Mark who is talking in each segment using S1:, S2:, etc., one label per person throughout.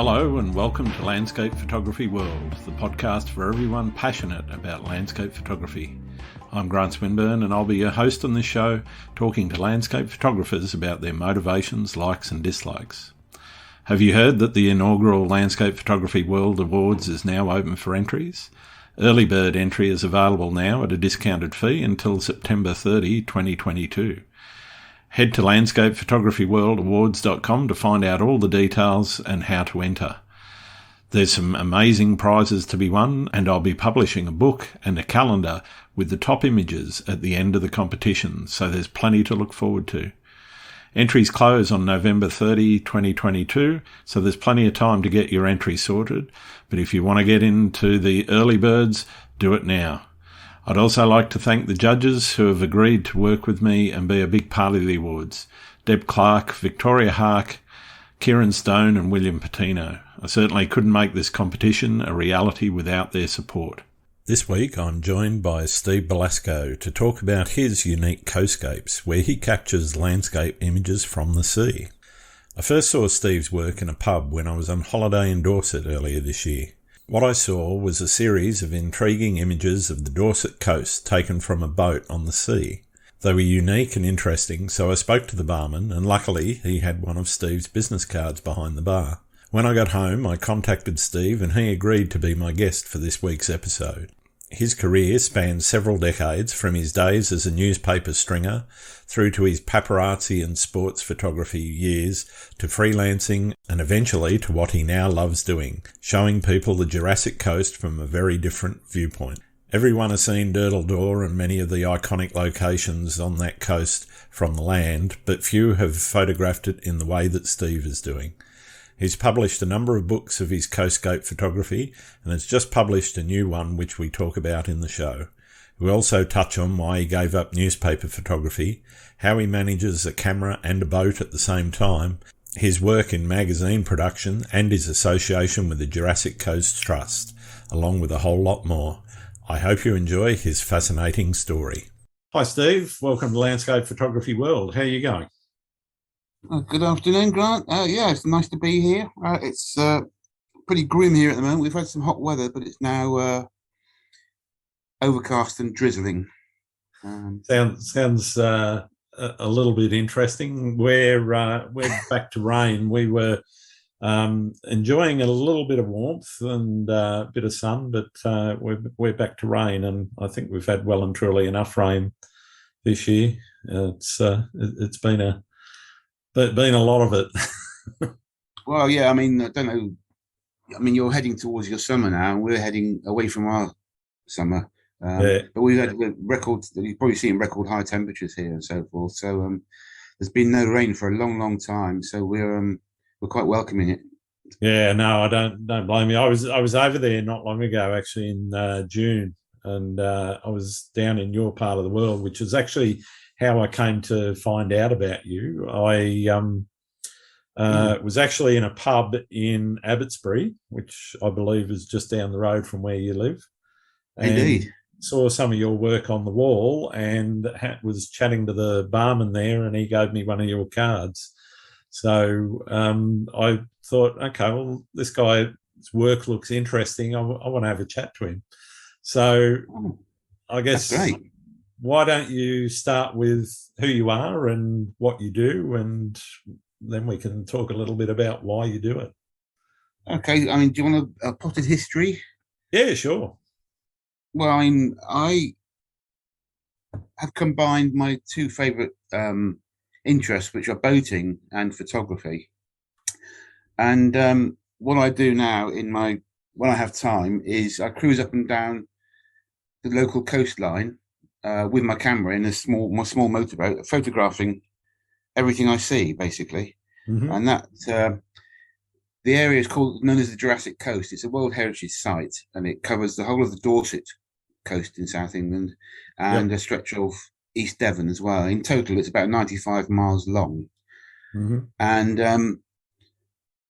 S1: Hello and welcome to Landscape Photography World, the podcast for everyone passionate about landscape photography. I'm Grant Swinburne and I'll be your host on this show, talking to landscape photographers about their motivations, likes and dislikes. Have you heard that the inaugural Landscape Photography World Awards is now open for entries? Early bird entry is available now at a discounted fee until September 30, 2022. Head to landscapephotographyworldawards.com to find out all the details and how to enter. There's some amazing prizes to be won, and I'll be publishing a book and a calendar with the top images at the end of the competition, so there's plenty to look forward to. Entries close on November 30, 2022, so there's plenty of time to get your entry sorted, but if you want to get into the early birds, do it now. I'd also like to thank the judges who have agreed to work with me and be a big part of the awards. Deb Clark, Victoria Hark, Kieran Stone and William Patino. I certainly couldn't make this competition a reality without their support. This week I'm joined by Steve Belasco to talk about his unique coastscapes, where he captures landscape images from the sea. I first saw Steve's work in a pub when I was on holiday in Dorset earlier this year. What I saw was a series of intriguing images of the Dorset coast taken from a boat on the sea. They were unique and interesting, so I spoke to the barman, and luckily he had one of Steve's business cards behind the bar. When I got home, I contacted Steve and he agreed to be my guest for this week's episode. His career spans several decades, from his days as a newspaper stringer through to his paparazzi and sports photography years, to freelancing, and eventually to what he now loves doing, showing people the Jurassic Coast from a very different viewpoint. Everyone has seen Durdle Door and many of the iconic locations on that coast from the land, but few have photographed it in the way that Steve is doing. He's published a number of books of his coastscape photography and has just published a new one which we talk about in the show. We also touch on why he gave up newspaper photography, how he manages a camera and a boat at the same time, his work in magazine production and his association with the Jurassic Coast Trust, along with a whole lot more. I hope you enjoy his fascinating story. Hi Steve, welcome to Landscape Photography World. How are you going?
S2: Good afternoon, Grant. Yeah, it's nice to be here. It's pretty grim here at the moment. We've had some hot weather, but it's now overcast and drizzling.
S1: Sounds a little bit interesting. We're back to rain. We were enjoying a little bit of warmth and a bit of sun, but we're back to rain, and I think we've had well and truly enough rain this year. It's been a lot of it.
S2: Well, yeah, I mean, I don't know. I mean, you're heading towards your summer now, and we're heading away from our summer.
S1: Yeah.
S2: But we've had records. You've probably seen record high temperatures here and so forth. So there's been no rain for a long, long time. So we're quite welcoming it.
S1: Yeah, no, I don't blame you. I was over there not long ago, actually in June, and I was down in your part of the world, which is actually how I came to find out about you. I was actually in a pub in Abbotsbury, which I believe is just down the road from where you live. And
S2: indeed.
S1: Saw some of your work on the wall and was chatting to the barman there, and he gave me one of your cards. So I thought, okay, well, this guy's work looks interesting. I want to have a chat to him. So I guess...
S2: That's great.
S1: Why don't you start with who you are and what you do, and then we can talk a little bit about why you do it.
S2: Okay, I mean, do you want a potted history?
S1: Yeah, sure.
S2: Well, I mean, I have combined my two favourite interests, which are boating and photography. And what I do now when I have time is I cruise up and down the local coastline with my camera in my small motorboat, photographing everything I see, basically.
S1: Mm-hmm.
S2: And that the area is known as the Jurassic Coast. It's a World Heritage Site, and it covers the whole of the Dorset coast in South England and a stretch of East Devon as well. In total, it's about 95 miles long.
S1: Mm-hmm.
S2: And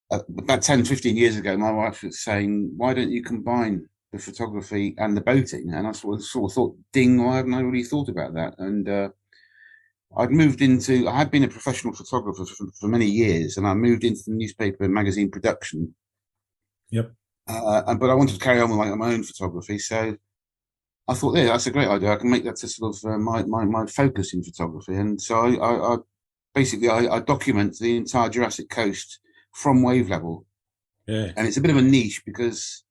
S2: about 10, 15 years ago, my wife was saying, why don't you combine the photography and the boating? And I sort of thought, ding, why haven't I really thought about that? And I had been a professional photographer for many years, and I moved into the newspaper and magazine production
S1: Yep.
S2: But I wanted to carry on with my own photography, so I thought, yeah, that's a great idea. I can make that to sort of my focus in photography. And so I basically I document the entire Jurassic Coast from wave level,
S1: Yeah.
S2: and it's a bit of a niche because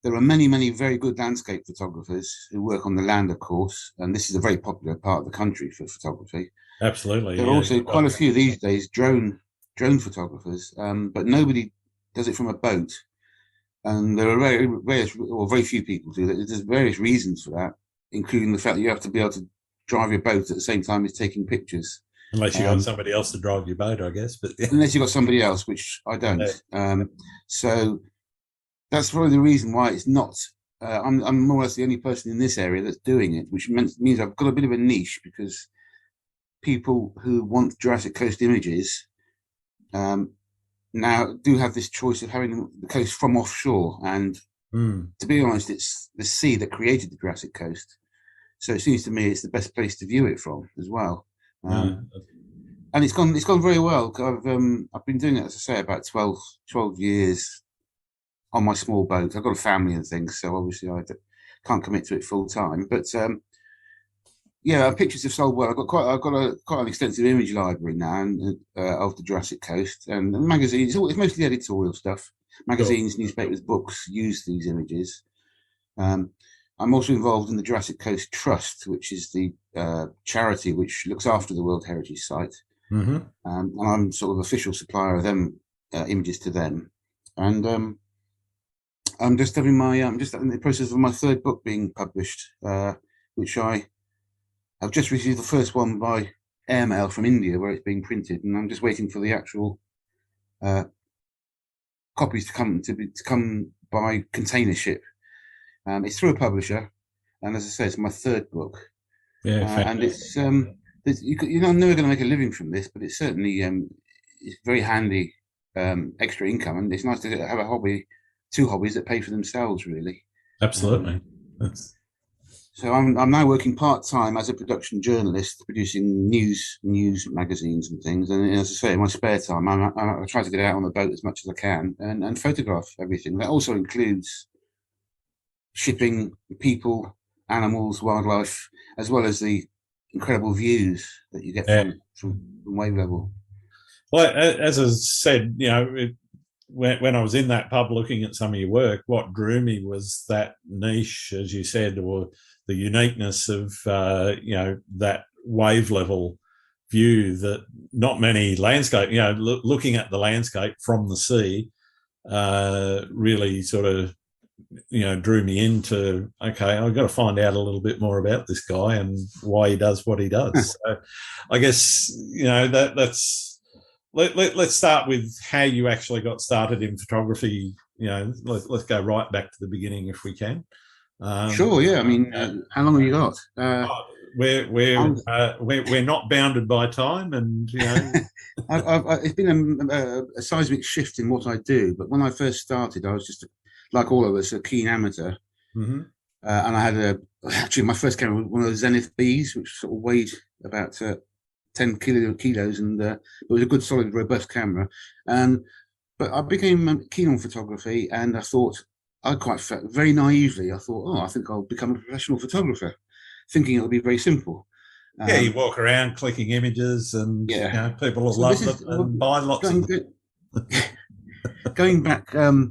S2: there are many very good landscape photographers who work on the land, of course, and this is a very popular part of the country for photography.
S1: Absolutely.
S2: There are
S1: Yeah.
S2: also quite a few these days drone photographers, but nobody does it from a boat. And there are very few people do that. There's various reasons for that, including the fact that you have to be able to drive your boat at the same time as taking pictures.
S1: Unless you got somebody else to drive your boat, I guess. But yeah.
S2: Unless you've got somebody else, which I don't.
S1: Yeah.
S2: So that's probably the reason why it's not. I'm more or less the only person in this area that's doing it, which means I've got a bit of a niche because people who want Jurassic Coast images now do have this choice of having the coast from offshore. And to be honest, it's the sea that created the Jurassic Coast. So it seems to me it's the best place to view it from as well. And it's gone very well. I've been doing it, as I say, about 12 years on my small boat. I've got a family and things, so obviously I can't commit to it full time. But yeah, pictures have sold well. I've got quite an extensive image library now of the Jurassic Coast and magazines. It's mostly editorial stuff. Magazines, newspapers, books use these images. I'm also involved in the Jurassic Coast Trust, which is the charity which looks after the World Heritage Site.
S1: Mm-hmm.
S2: And I'm sort of official supplier of them images to them. And I'm just in the process of my third book being published, which I've just received the first one by airmail from India, where it's being printed, and I'm just waiting for the actual copies to come by container ship. It's through a publisher, and as I say, it's my third book.
S1: Yeah,
S2: and it's you're never going to make a living from this, but it's certainly it's very handy extra income, and it's nice to have a hobby, two hobbies that pay for themselves, really.
S1: Absolutely.
S2: So I'm now working part-time as a production journalist, producing news magazines and things. And as I say, in my spare time, I try to get out on the boat as much as I can and photograph everything. That also includes shipping, people, animals, wildlife, as well as the incredible views that you get from wave level.
S1: Well, as I said, when I was in that pub looking at some of your work, what drew me was that niche, as you said, or the uniqueness of that wave level view that not many landscape, looking at the landscape from the sea, really sort of drew me into, okay, I've got to find out a little bit more about this guy and why he does what he does. So I guess that's. Let's start with how you actually got started in photography. Let's go right back to the beginning if we can.
S2: Sure. Yeah. I mean, how long have you got?
S1: We're not bounded by time, and
S2: it's been a seismic shift in what I do. But when I first started, I was just like all of us, a keen amateur.
S1: Mm-hmm.
S2: And I had actually my first camera was one of those Zenith Bs, which sort of weighed about 10 kilos, and it was a good, solid, robust camera. But I became keen on photography, and I thought, very naively, I thought, I think I'll become a professional photographer, thinking it would be very simple.
S1: You walk around clicking images, and people will love them and buy lots of them.
S2: Going back, early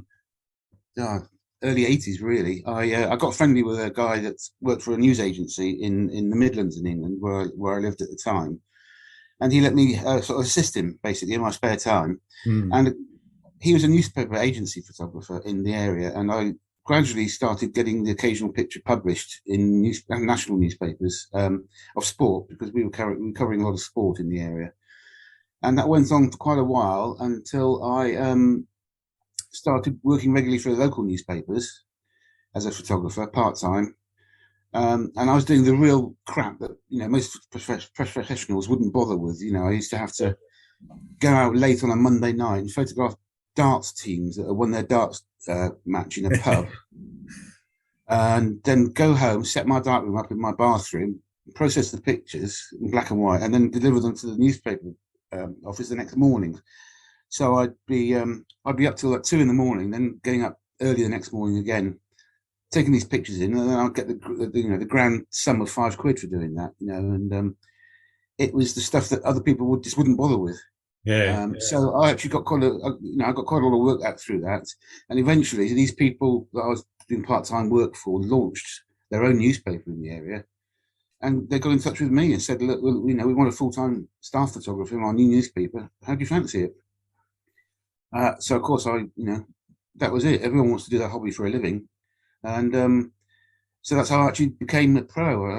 S2: 80s, really, I got friendly with a guy that worked for a news agency in the Midlands in England, where I lived at the time. And he let me sort of assist him, basically, in my spare time. And he was a newspaper agency photographer in the area, and I gradually started getting the occasional picture published in national newspapers of sport, because we were covering a lot of sport in the area. And that went on for quite a while until I started working regularly for the local newspapers as a photographer, part-time. And I was doing the real crap that most professionals wouldn't bother with. I used to have to go out late on a Monday night and photograph darts teams that won their darts match in a pub, and then go home, set my darkroom up in my bathroom, process the pictures in black and white, and then deliver them to the newspaper office the next morning. So I'd be up till like 2 in the morning, then getting up early the next morning again, taking these pictures in, and then I'd get the grand sum of £5 for doing that, and it was the stuff that other people wouldn't bother with.
S1: Yeah.
S2: So I actually got I got quite a lot of work out through that, and eventually these people that I was doing part-time work for launched their own newspaper in the area, and they got in touch with me and said, "Look, we want a full-time staff photographer on our new newspaper. How do you fancy it?" So of course that was it. Everyone wants to do that hobby for a living, and so that's how I actually became a pro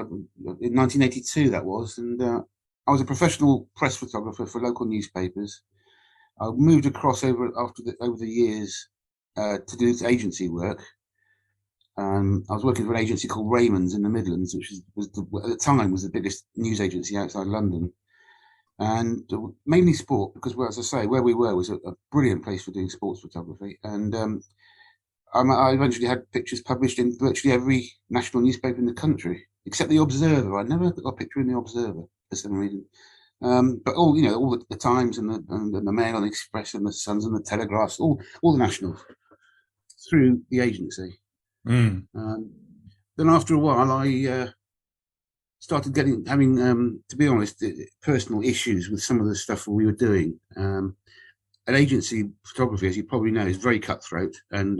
S2: in 1982. That was, and I was a professional press photographer for local newspapers. I moved across over the years to do agency work. I was working for an agency called Raymond's in the Midlands, which at the time was the biggest news agency outside London, and mainly sport because, well, as I say, where we were was a brilliant place for doing sports photography. And I eventually had pictures published in virtually every national newspaper in the country, except the Observer. I never got a picture in the Observer for some reason. But all the Times and the Mail and the Express and the Suns and the Telegraphs, all the nationals through the agency.
S1: Mm.
S2: Then after a while, I started having, to be honest, personal issues with some of the stuff we were doing. An agency photography, as you probably know, is very cutthroat, and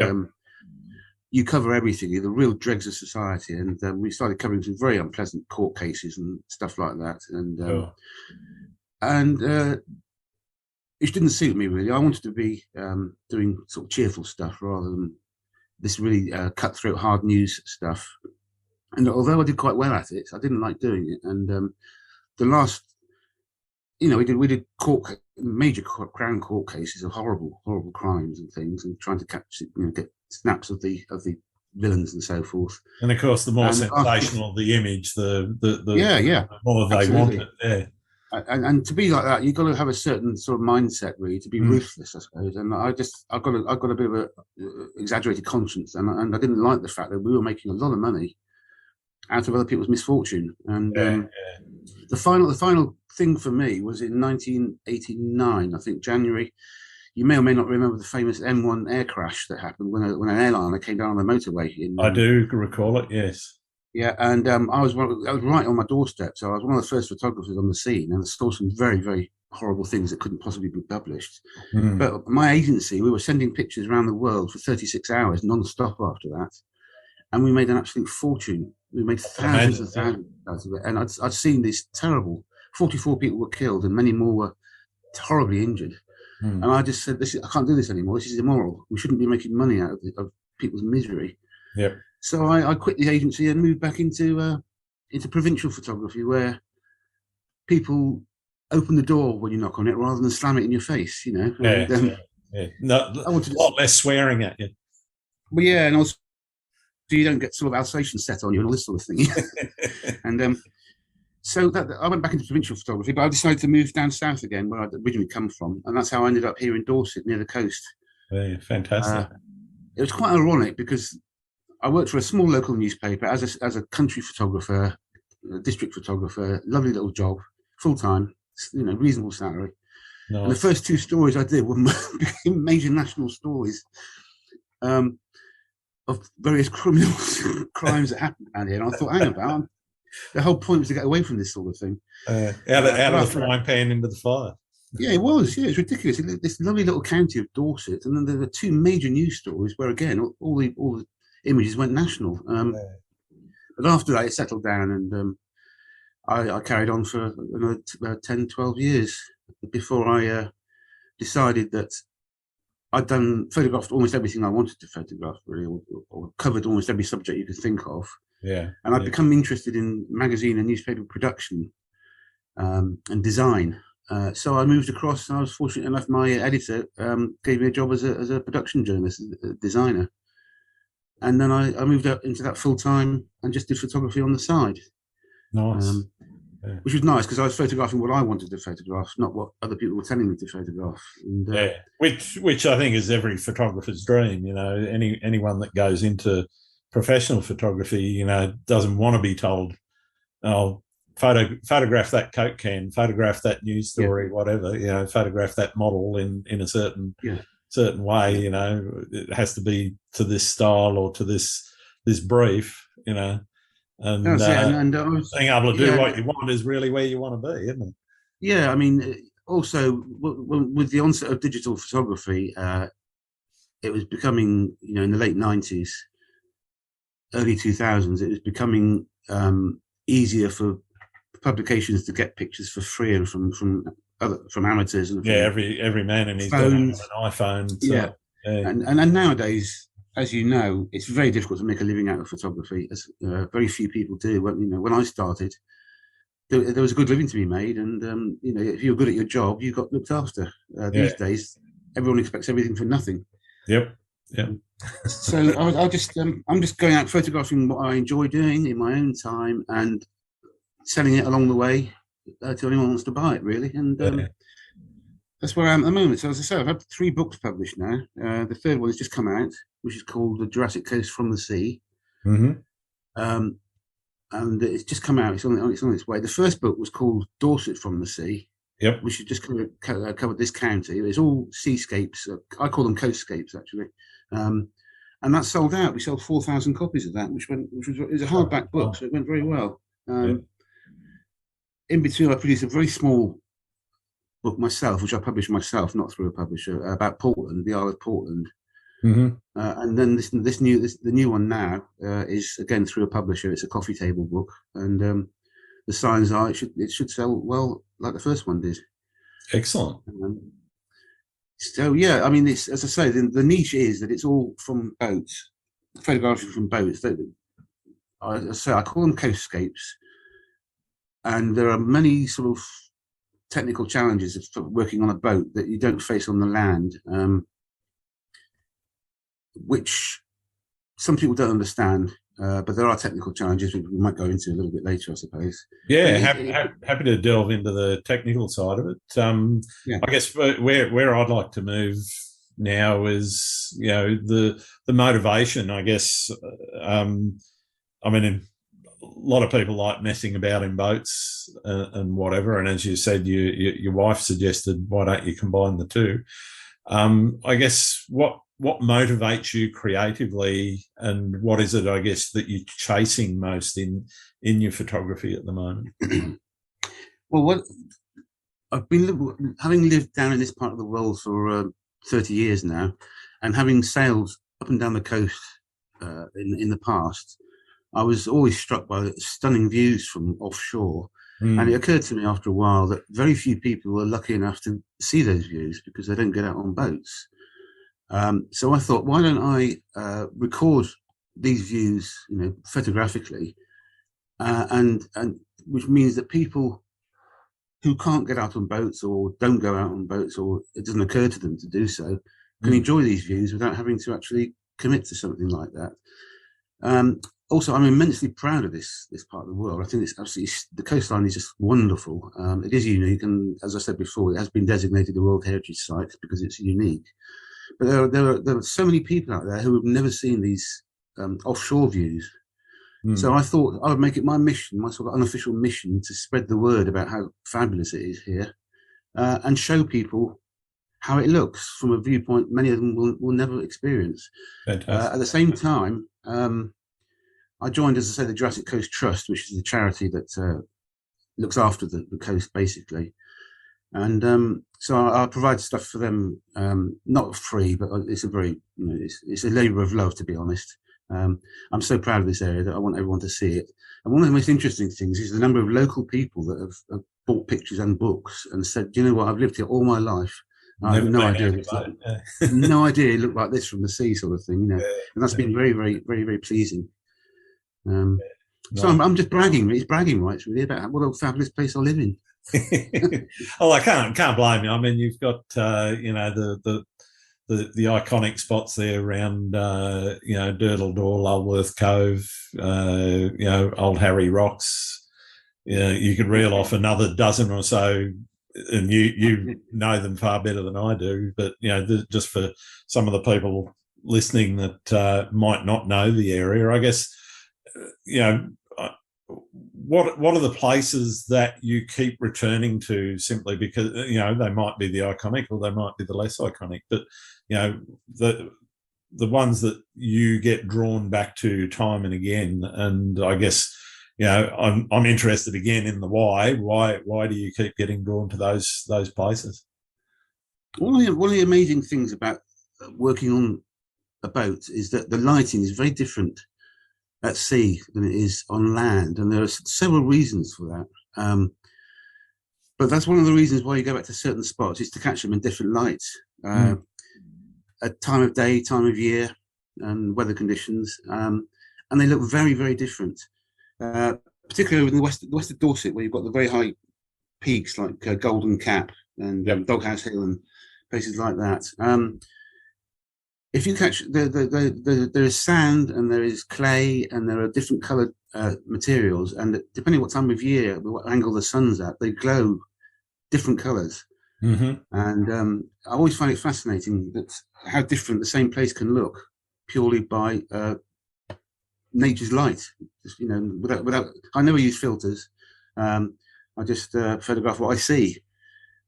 S2: you cover everything. You're the real dregs of society, and we started covering some very unpleasant court cases and stuff like that, and it didn't suit me really. I wanted to be doing sort of cheerful stuff rather than this really cutthroat hard news stuff. And although I did quite well at it, I didn't like doing it. And the last, we did major Crown Court cases of horrible crimes and things, and trying to get snaps of the villains and so forth.
S1: And of course, the more sensational the image, the more they
S2: absolutely
S1: want it. Yeah.
S2: And to be like that, you've got to have a certain sort of mindset, really, to be ruthless, I suppose. And I've got a bit of a exaggerated conscience, and I didn't like the fact that we were making a lot of money out of other people's misfortune. And the final thing for me was in 1989, I think January. You may or may not remember the famous M1 air crash that happened when an airliner came down on the motorway.
S1: I do recall it, yes.
S2: Yeah, and I was right on my doorstep, so I was one of the first photographers on the scene, and I saw some very, very horrible things that couldn't possibly be published. But my agency, we were sending pictures around the world for 36 hours non-stop after that, and we made an absolute fortune. We made thousands and thousands out of it, and I'd seen these terrible. 44 people were killed, and many more were horribly injured. And I just said, I can't do this anymore. This is immoral. We shouldn't be making money out of people's misery.
S1: Yep.
S2: So I quit the agency and moved back into provincial photography, where people open the door when you knock on it rather than slam it in your face.
S1: No, a lot less swearing at you.
S2: Well, yeah, and also you don't get sort of Alsatian set on you and all this sort of thing. And so I went back into provincial photography, but I decided to move down south again, where I'd originally come from, and that's how I ended up here in Dorset, near the coast.
S1: Yeah, fantastic.
S2: It was quite ironic because I worked for a small local newspaper as a country photographer, a district photographer, lovely little job, full time, reasonable salary. Nice. And the first two stories I did were major national stories of various criminal crimes that happened around here. And I thought, hang about, the whole point was to get away from this sort of thing.
S1: Out of the frying pan into the fire.
S2: Yeah, it was. Yeah, it's ridiculous. This lovely little county of Dorset, and then there were two major news stories where, again, all the images went national. But after that, it settled down, and I carried on for another 10, 12 years before I decided that I'd photographed almost everything I wanted to photograph, really, or covered almost every subject you could think of.
S1: Yeah.
S2: And I'd become interested in magazine and newspaper production and design. So I moved across, and I was fortunate enough, my editor gave me a job as a production journalist, a designer. And then I moved up into that full time and just did photography on the side.
S1: Nice.
S2: Which was nice because I was photographing what I wanted to photograph, not what other people were telling me to photograph. And,
S1: which I think is every photographer's dream. Anyone that goes into professional photography, doesn't want to be told, "Oh, photograph that Coke can, photograph that news story, whatever, photograph that model in a certain way, it has to be to this style or to this brief, and being able to do what you want is really where you want to be, isn't it?
S2: Yeah, I mean, also with the onset of digital photography, it was becoming, in the late 90s, early 2000s, it was becoming easier for publications to get pictures for free and from amateurs and
S1: every man in his phone, an iPhone. So,
S2: and nowadays, as you know, it's very difficult to make a living out of photography. As very few people do. When I started, there was a good living to be made, and if you're good at your job, you got looked after. These days, everyone expects everything for nothing.
S1: Yep.
S2: So I'm just going out photographing what I enjoy doing in my own time and selling it along the way to anyone who wants to buy it, really. And that's where I am at the moment. So as I say, I've had 3 books published now. The third one has just come out, which is called The Jurassic Coast from the Sea.
S1: Mm-hmm.
S2: And it's just come out. It's on its way. The first book was called Dorset from the Sea.
S1: Yep.
S2: Which has just covered this county. It's all seascapes. I call them coastscapes, actually. And that sold out. We sold 4,000 copies of that, which was a hardback book, so it went very well. In between, I produced a very small book myself, which I published myself, not through a publisher, about Portland, the Isle of Portland.
S1: Mm-hmm.
S2: And then the new one now is again through a publisher. It's a coffee table book, and the signs are it should sell well like the first one did.
S1: Excellent.
S2: So yeah, I mean, it's, as I say, the niche is that it's all from boats, photography from boats. I call them coastscapes, and there are many sort of technical challenges of working on a boat that you don't face on the land, which some people don't understand. But there are technical challenges which we might go into a little bit later, I suppose.
S1: Yeah, happy to delve into the technical side of it. I guess where I'd like to move now is, the motivation, I guess. I mean, a lot of people like messing about in boats and whatever. And as you said, your wife suggested, why don't you combine the two? I guess what motivates you creatively, and what is it, I guess, that you're chasing most in your photography at the moment?
S2: Well, what I've been having lived down in this part of the world for 30 years now, and having sailed up and down the coast in the past, I was always struck by the stunning views from offshore. And it occurred to me after a while that very few people are lucky enough to see those views because they don't get out on boats. So I thought, why don't I record these views, photographically, and which means that people who can't get out on boats or don't go out on boats, or it doesn't occur to them to do so, can enjoy these views without having to actually commit to something like that. Also, I'm immensely proud of this part of the world. I think it's absolutely, the coastline is just wonderful. It is unique, and as I said before, it has been designated a World Heritage Site because it's unique. But there are so many people out there who have never seen these offshore views. So I thought I would make it my mission, my sort of unofficial mission, to spread the word about how fabulous it is here, and show people how it looks from a viewpoint many of them will never experience. At the same time, I joined, as I say, the Jurassic Coast Trust, which is the charity that looks after the coast, basically. And so I provide stuff for them, not free, but it's a very, it's a labour of love, to be honest. I'm so proud of this area that I want everyone to see it. And one of the most interesting things is the number of local people that have bought pictures and books and said, "Do you know what? I've lived here all my life. I have no idea. No idea it looked like this from the sea," sort of thing, And that's been very, very, very, very pleasing. So I'm just bragging. It's bragging rights, really, about what a fabulous place I live in.
S1: Oh, I can't blame you. I mean, you've got the iconic spots there around Durdle Door, Lulworth Cove, Old Harry Rocks. You could reel off another dozen or so, and you know them far better than I do. But just for some of the people listening that might not know the area, I guess what are the places that you keep returning to simply because they might be the iconic or they might be the less iconic, but the ones that you get drawn back to time and again? And I guess I'm interested again in the why. Why do you keep getting drawn to those places?
S2: One of the amazing things about working on a boat is that the lighting is very different at sea than it is on land, and there are several reasons for that. But that's one of the reasons why you go back to certain spots, is to catch them in different lights, at time of day, time of year, and weather conditions, and they look very, very different. Particularly in the west of Dorset, where you've got the very high peaks like Golden Cap and Doghouse Hill and places like that. If you catch there is sand and there is clay and there are different coloured materials, and depending what time of year, what angle the sun's at, they glow different colours. And I always find it fascinating that how different the same place can look purely by nature's light. Just, without I never use filters. I just photograph what I see,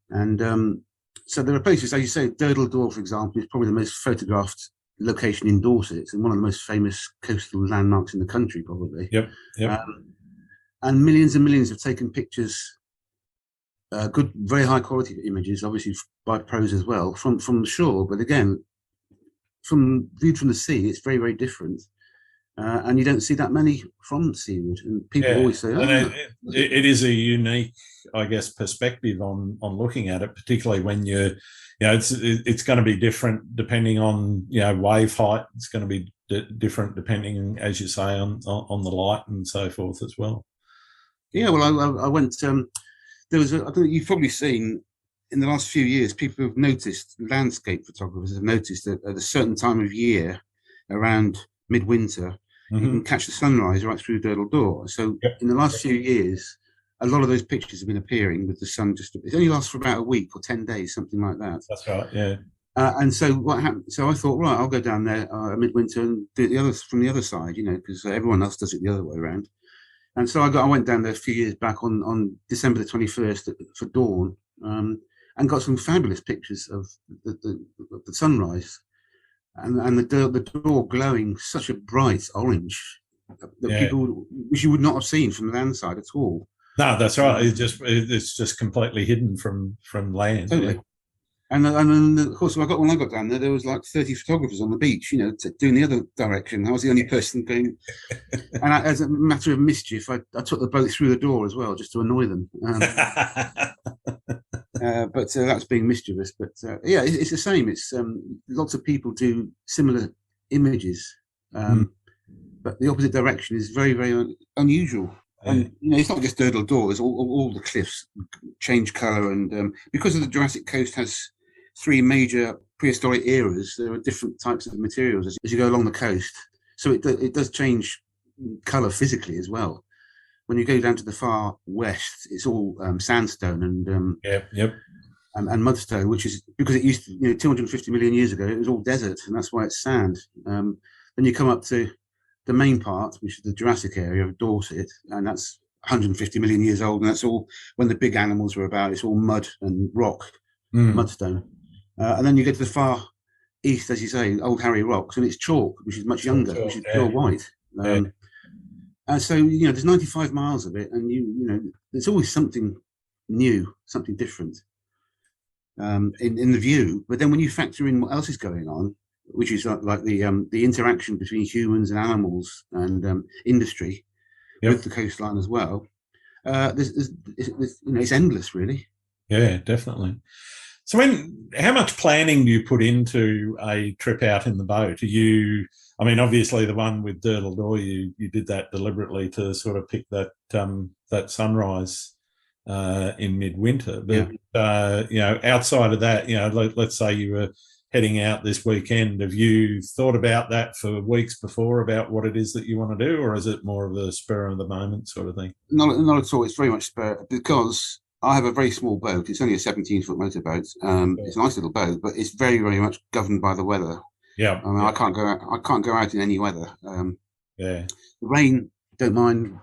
S2: and so there are places, as you say, Durdle Door, for example, is probably the most photographed location in Dorset and one of the most famous coastal landmarks in the country, probably.
S1: Yep.
S2: And millions have taken pictures, good, very high quality images, obviously by pros as well, from the shore. But again, viewed from the sea, it's very, very different. And you don't see that many from seaward. And people always say,
S1: it is a unique, I guess, perspective on looking at it, particularly when it's going to be different depending on wave height. It's going to be different depending, as you say, on the light and so forth as well.
S2: Yeah, well, I went. There was I don't know, you've probably seen in the last few years, people have noticed, landscape photographers have noticed that at a certain time of year, around midwinter, you can catch the sunrise right through Durdle Door. So in the last few years, a lot of those pictures have been appearing with the sun it only lasts for about a week or 10 days, something like that.
S1: That's right, yeah.
S2: And so what happened? So I thought, right, I'll go down there midwinter and do it from the other side, because everyone else does it the other way around. And so I went down there a few years back on December the 21st for dawn, and got some fabulous pictures of the sunrise. And the door glowing such a bright orange that which you would not have seen from the land side at all.
S1: No, that's right. It's just completely hidden from land.
S2: Totally. Yeah. And then, of course, when I got down there was like 30 photographers on the beach, doing the other direction. I was the only person going. And as a matter of mischief, I took the boat through the door as well, just to annoy them. But that's being mischievous. But it's the same. It's lots of people do similar images, but the opposite direction is very, very unusual. And it's not just Durdle Door. There's all the cliffs change colour, and because of the Jurassic Coast has 3 major prehistoric eras, there are different types of materials as you go along the coast. So it does change colour physically as well. When you go down to the far west, it's all sandstone and and mudstone, which is because it used to, 250 million years ago, it was all desert, and that's why it's sand. Then you come up to the main part, which is the Jurassic area of Dorset, and that's 150 million years old, and that's all when the big animals were about. It's all mud and rock, mudstone. And then you get to the far east, as you say, Old Harry Rocks, and it's chalk, which is much younger, which is pure white. And so, there's 95 miles of it, and there's always something new, something different in the view. But then when you factor in what else is going on, which is like the interaction between humans and animals and industry with the coastline as well, it's endless, really.
S1: Yeah, definitely. So how much planning do you put into a trip out in the boat? Obviously the one with Durdle Door, you did that deliberately to sort of pick that sunrise in midwinter. But outside of that, let's say you were heading out this weekend, have you thought about that for weeks before, about what it is that you want to do, or is it more of a spur of the moment sort of thing?
S2: Not at all. It's very much spur, because I have a very small boat. It's only a 17-foot motorboat. It's a nice little boat, but it's very, very much governed by the weather. I can't go out in any weather. The rain, don't mind.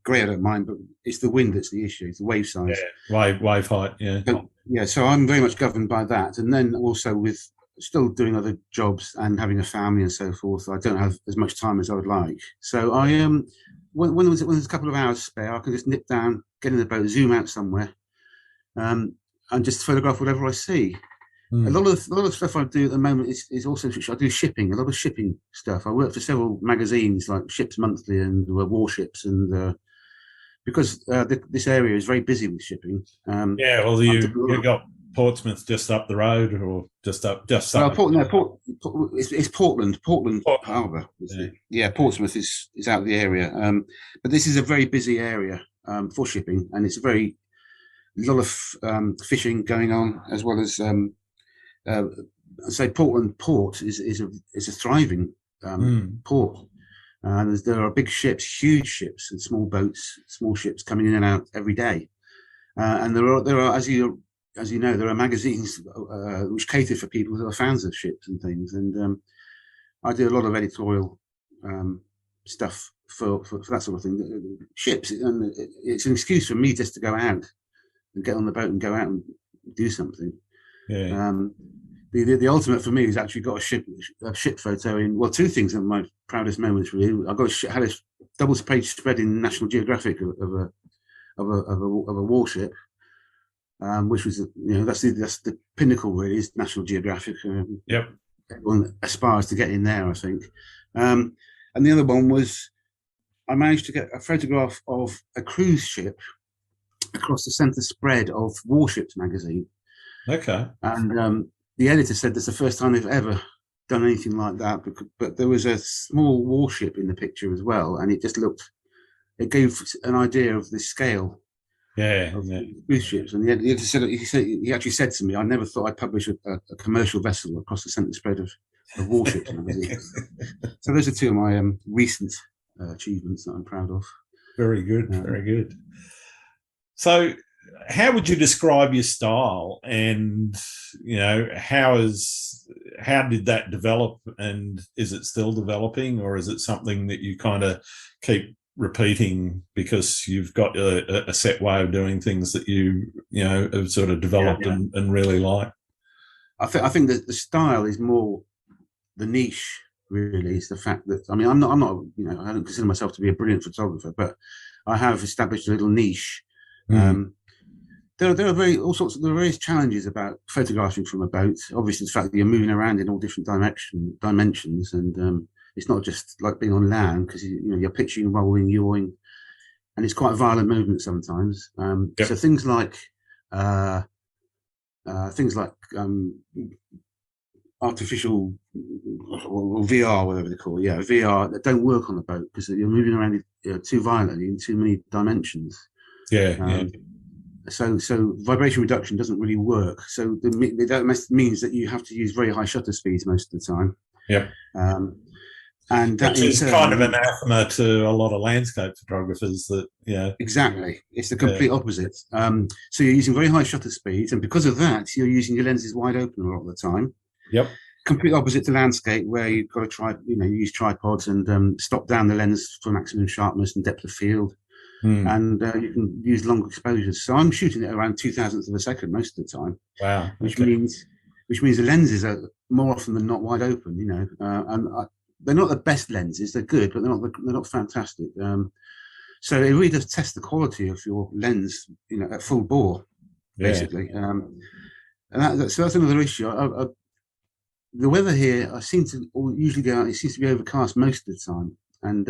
S2: great, I don't mind, but it's the wind that's the issue. It's the wave size.
S1: Yeah, wave height. Yeah.
S2: So, yeah, so I'm very much governed by that, and then also with still doing other jobs and having a family and so forth, I don't have as much time as I would like. So I when there's a couple of hours spare, I can just nip down, get in the boat, zoom out somewhere, and just photograph whatever I see. A lot of stuff I do at the moment is also I do shipping, a lot of shipping stuff. I work for several magazines like Ships Monthly and Warships, and because this area is very busy with shipping.
S1: Yeah, well, you got Portsmouth just up the road, or just up. It's
S2: Portland Harbour. Yeah, Portsmouth is out of the area. But this is a very busy area for shipping, and it's a lot of fishing going on, as well as say Portland Port is a thriving port. There are big ships, huge ships, and small boats, small ships coming in and out every day. And there are, as you know, there are magazines which cater for people who are fans of ships and things. And I do a lot of editorial stuff for that sort of thing. Ships, and it's an excuse for me just to go out and get on the boat and go out and do something.
S1: Yeah.
S2: The ultimate for me is actually got a ship photo in. Well, two things are my proudest moments. Really, I had a double-page spread in National Geographic of a warship, which was that's the pinnacle. Really, is National Geographic.
S1: Yep.
S2: Everyone aspires to get in there, I think. And the other one was I managed to get a photograph of a cruise ship across the centre spread of Warships magazine.
S1: Okay.
S2: And the editor said that's the first time they've ever done anything like that. But there was a small warship in the picture as well, and it gave an idea of the scale. Of cruise ships. And the editor said he actually said to me, "I never thought I'd publish a commercial vessel across the centre spread of Warships magazine." So those are two of my recent achievements that I'm proud of.
S1: Very good, very good. So, how would you describe your style, and how did that develop, and is it still developing, or is it something that you kind of keep repeating because you've got a set way of doing things that you have sort of developed and really like?
S2: I think that the style is more the niche. Really, is the fact that I'm not I don't consider myself to be a brilliant photographer, but I have established a little niche. There are various challenges about photographing from a boat. Obviously, the fact that you're moving around in all different dimensions, and it's not just like being on land, because you're pitching, rolling, yawing, and it's quite a violent movement sometimes. So things like artificial or VR, whatever they call it, VR, that don't work on the boat because you're moving around too violently in too many dimensions. So vibration reduction doesn't really work. So that means that you have to use very high shutter speeds most of the time. And that
S1: is kind of anathema to a lot of landscape photographers.
S2: Exactly, it's the complete opposite. So you're using very high shutter speeds, and because of that, you're using your lenses wide open a lot of the time. Complete opposite to landscape, where you've got to try, you use tripods and stop down the lens for maximum sharpness and depth of field. And you can use long exposures. So I'm shooting at around 2,000ths of a second most of the time.
S1: Wow.
S2: Which means the lenses are more often than not wide open. And they're not the best lenses. They're good, but they're not fantastic. So it really does test the quality of your lens, at full bore, basically. So that's another issue. The weather here, I seem to usually go out. It seems to be overcast most of the time, and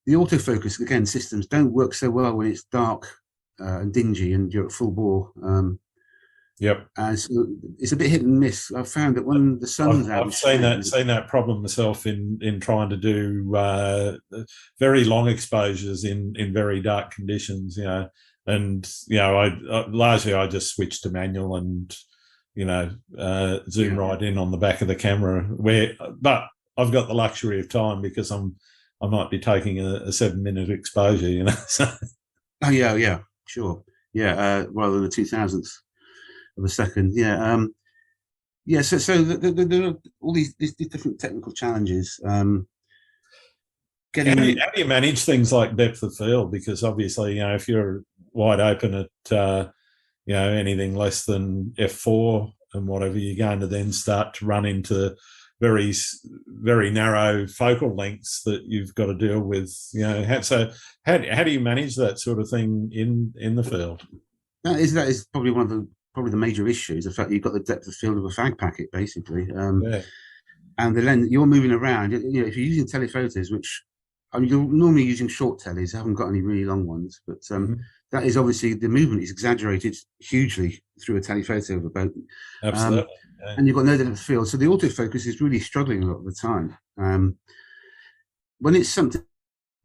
S2: the autofocus systems don't work so well when it's dark and dingy and you're at full bore. And so it's a bit hit and miss. I've found that when the sun's out,
S1: I've seen that problem myself in trying to do very long exposures in very dark conditions. And I just switched to manual and zoom right in on the back of the camera. But I've got the luxury of time because I might be taking a 7-minute exposure, So.
S2: Oh yeah, sure, rather than the 2,000ths of a second, So there are all these different technical challenges. getting.
S1: How do you manage things like depth of field? Because obviously, if you're wide open at anything less than F4 and whatever, you're going to then start to run into very, very narrow focal lengths that you've got to deal with. So how do you manage that sort of thing in the field?
S2: That is probably probably the major issues. The fact that you've got the depth of field of a fag packet, basically. And the lens, you're moving around. If you're using telephotos, which you're normally using short tellies, I haven't got any really long ones, but that is obviously the movement is exaggerated hugely through a telephoto of a boat.
S1: Absolutely.
S2: And you've got no depth of field. So the autofocus is really struggling a lot of the time. When it's something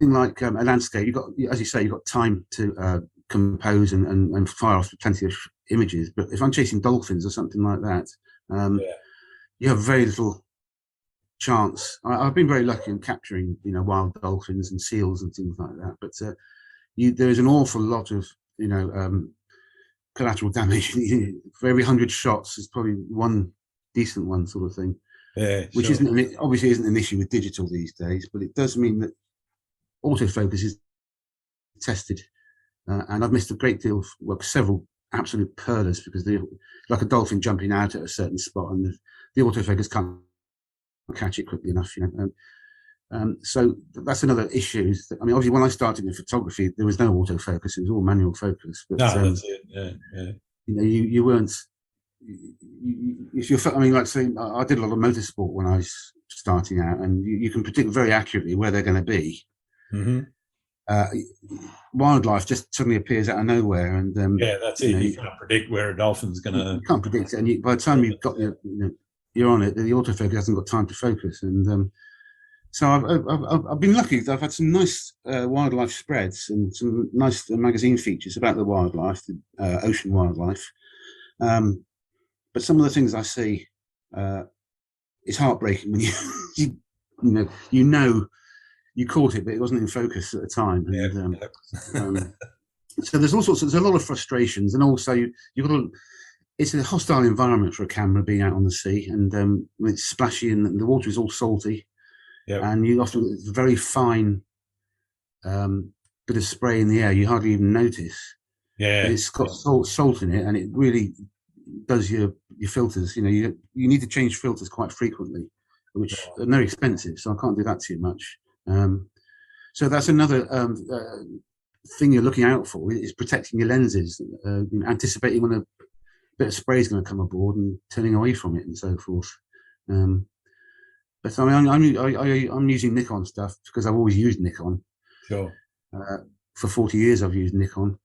S2: like a landscape, you've got, as you say, you've got time to compose and fire off plenty of images. But if I'm chasing dolphins or something like that, you have very little chance. I've been very lucky in capturing, wild dolphins and seals and things like that. But there is an awful lot of, collateral damage. For every 100 shots, there's probably one decent one, sort of thing.
S1: Yeah,
S2: which obviously isn't an issue with digital these days, but it does mean that autofocus is tested, and I've missed a great deal of several absolute pearlers because like a dolphin jumping out at a certain spot, and the autofocus can't catch it quickly enough. So that's another issue. Obviously, when I started in photography, there was no autofocus; it was all manual focus. But,
S1: that's it. Yeah.
S2: You weren't. If you're, like say, I did a lot of motorsport when I was starting out, and you can predict very accurately where they're going to be. Wildlife just suddenly appears out of nowhere, and
S1: that's it. You can't predict where a dolphin's going to.
S2: You can't predict it, and by the time you've got you're on it, the autofocus hasn't got time to focus, and so I've been lucky. I've had some nice wildlife spreads and some nice magazine features about the wildlife, the ocean wildlife. But some of the things I see, it's heartbreaking when you caught it, but it wasn't in focus at the time. And, so there's a lot of frustrations, and also you've got it's a hostile environment for a camera being out on the sea, and when it's splashy and the water is all salty, and you often get a very fine bit of spray in the air. You hardly even notice. It's got salt in it, and it really does your filters. You need to change filters quite frequently, which are very expensive, so I can't do that too much. So that's another thing you're looking out for, is protecting your lenses, anticipating when a bit of spray is going to come aboard and turning away from it and so forth. But I'm using Nikon stuff because I've always used Nikon.
S1: Sure.
S2: For 40 years I've used Nikon.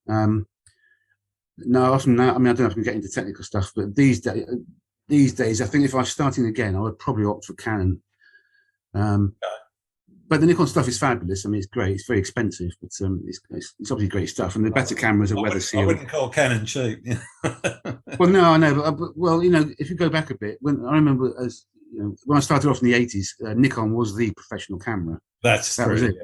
S2: Often now, I don't know if I can get into technical stuff, but these days, I think if I was starting again, I would probably opt for Canon. But the Nikon stuff is fabulous. it's great. It's very expensive, but it's obviously great stuff. And the better cameras are weather sealed.
S1: I wouldn't call Canon cheap.
S2: Well, no, I know. But if you go back a bit, when I remember when I started off in the 80s, Nikon was the professional camera. That was it.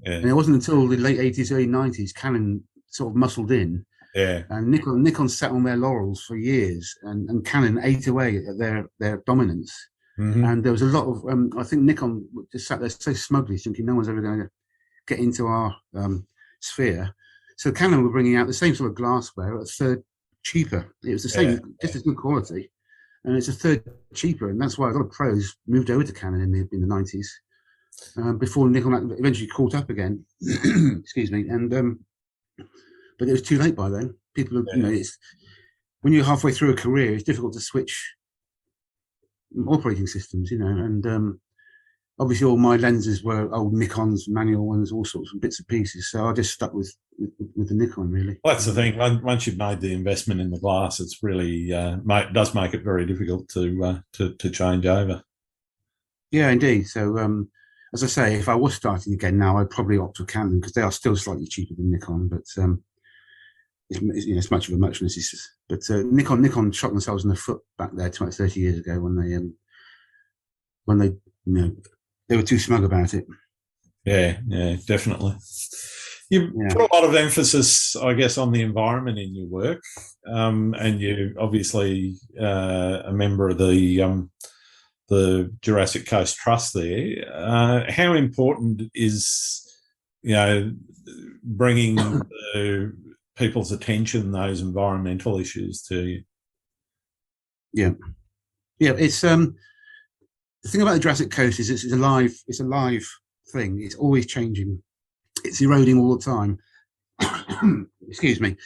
S2: Yeah. And it wasn't until the late 80s, early 90s, Canon sort of muscled in.
S1: Yeah.
S2: And Nikon sat on their laurels for years, and Canon ate away at their dominance. And there was a lot of, I think Nikon just sat there so smugly, thinking no one's ever going to get into our sphere. So Canon were bringing out the same sort of glassware at a third cheaper. It was the same, just as good quality, and it's a third cheaper. And that's why a lot of pros moved over to Canon in the 90s, before Nikon eventually caught up again. Excuse me. And but it was too late by then. People, it's when you're halfway through a career, it's difficult to switch operating systems, and obviously all my lenses were old Nikons, manual ones, all sorts of bits and pieces. So I just stuck with the Nikon, really.
S1: Well, that's the thing. Once you've made the investment in the glass, it's really does make it very difficult to change over. Yeah,
S2: indeed. So as I say, if I was starting again now, I'd probably opt for Canon because they are still slightly cheaper than Nikon, but it's much of a muchness. But Nikon shot themselves in the foot back there 30 years ago when they were too smug about it.
S1: Yeah, definitely. You put a lot of emphasis, I guess, on the environment in your work, and you obviously a member of the the Jurassic Coast Trust there. How important is, bringing to people's attention those environmental issues to you?
S2: Yeah, it's the thing about the Jurassic Coast is it's a live thing. It's always changing. It's eroding all the time. Excuse me.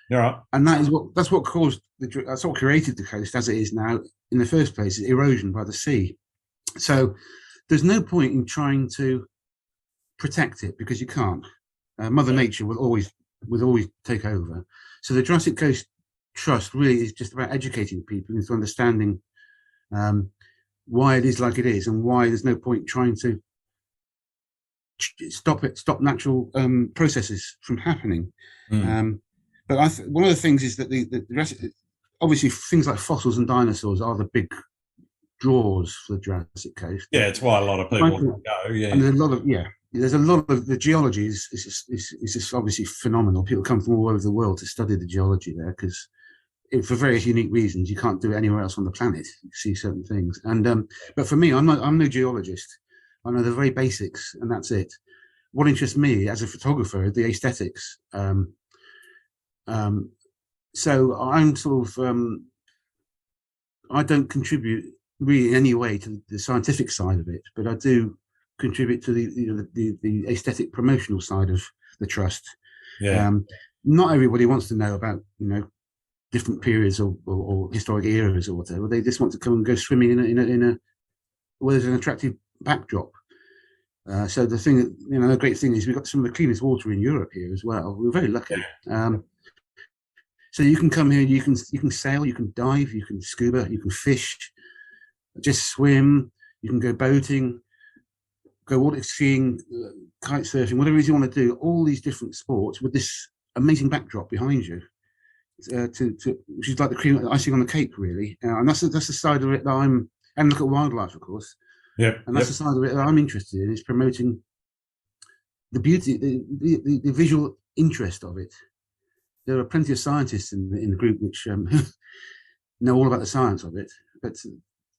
S1: You're right.
S2: And that's what created the coast as it is now in the first place, is erosion by the sea. So there's no point in trying to protect it, because you can't. Mother Nature will always take over. So the Jurassic Coast Trust really is just about educating people into understanding why it is like it is, and why there's no point trying to stop natural processes from happening. But one of the things is that obviously things like fossils and dinosaurs are the big draws for the Jurassic Coast.
S1: Yeah, it's why a lot of people go. Yeah, and
S2: there's a lot of the geology is just obviously phenomenal. People come from all over the world to study the geology there, because for various unique reasons you can't do it anywhere else on the planet. You see certain things, and but for me, I'm no geologist. I know the very basics, and that's it. What interests me as a photographer are the aesthetics. So I'm sort of I don't contribute really in any way to the scientific side of it, but I do contribute to the aesthetic promotional side of the trust.
S1: Yeah.
S2: Not everybody wants to know about different periods or historic eras or whatever. They just want to come and go swimming in a where there's an attractive backdrop. So the thing, the great thing is we've got some of the cleanest water in Europe here as well. We're very lucky. So you can come here, you can sail, you can dive, you can scuba, you can fish, just swim, you can go boating, go water skiing, kite surfing, whatever it is you want to do. All these different sports with this amazing backdrop behind you, which is like the cream icing on the cake, really. And that's the side of it that and look at wildlife, of course.
S1: Yeah,
S2: and that's the side of it that I'm interested in, is promoting the beauty, the visual interest of it. There are plenty of scientists in the group which know all about the science of it, but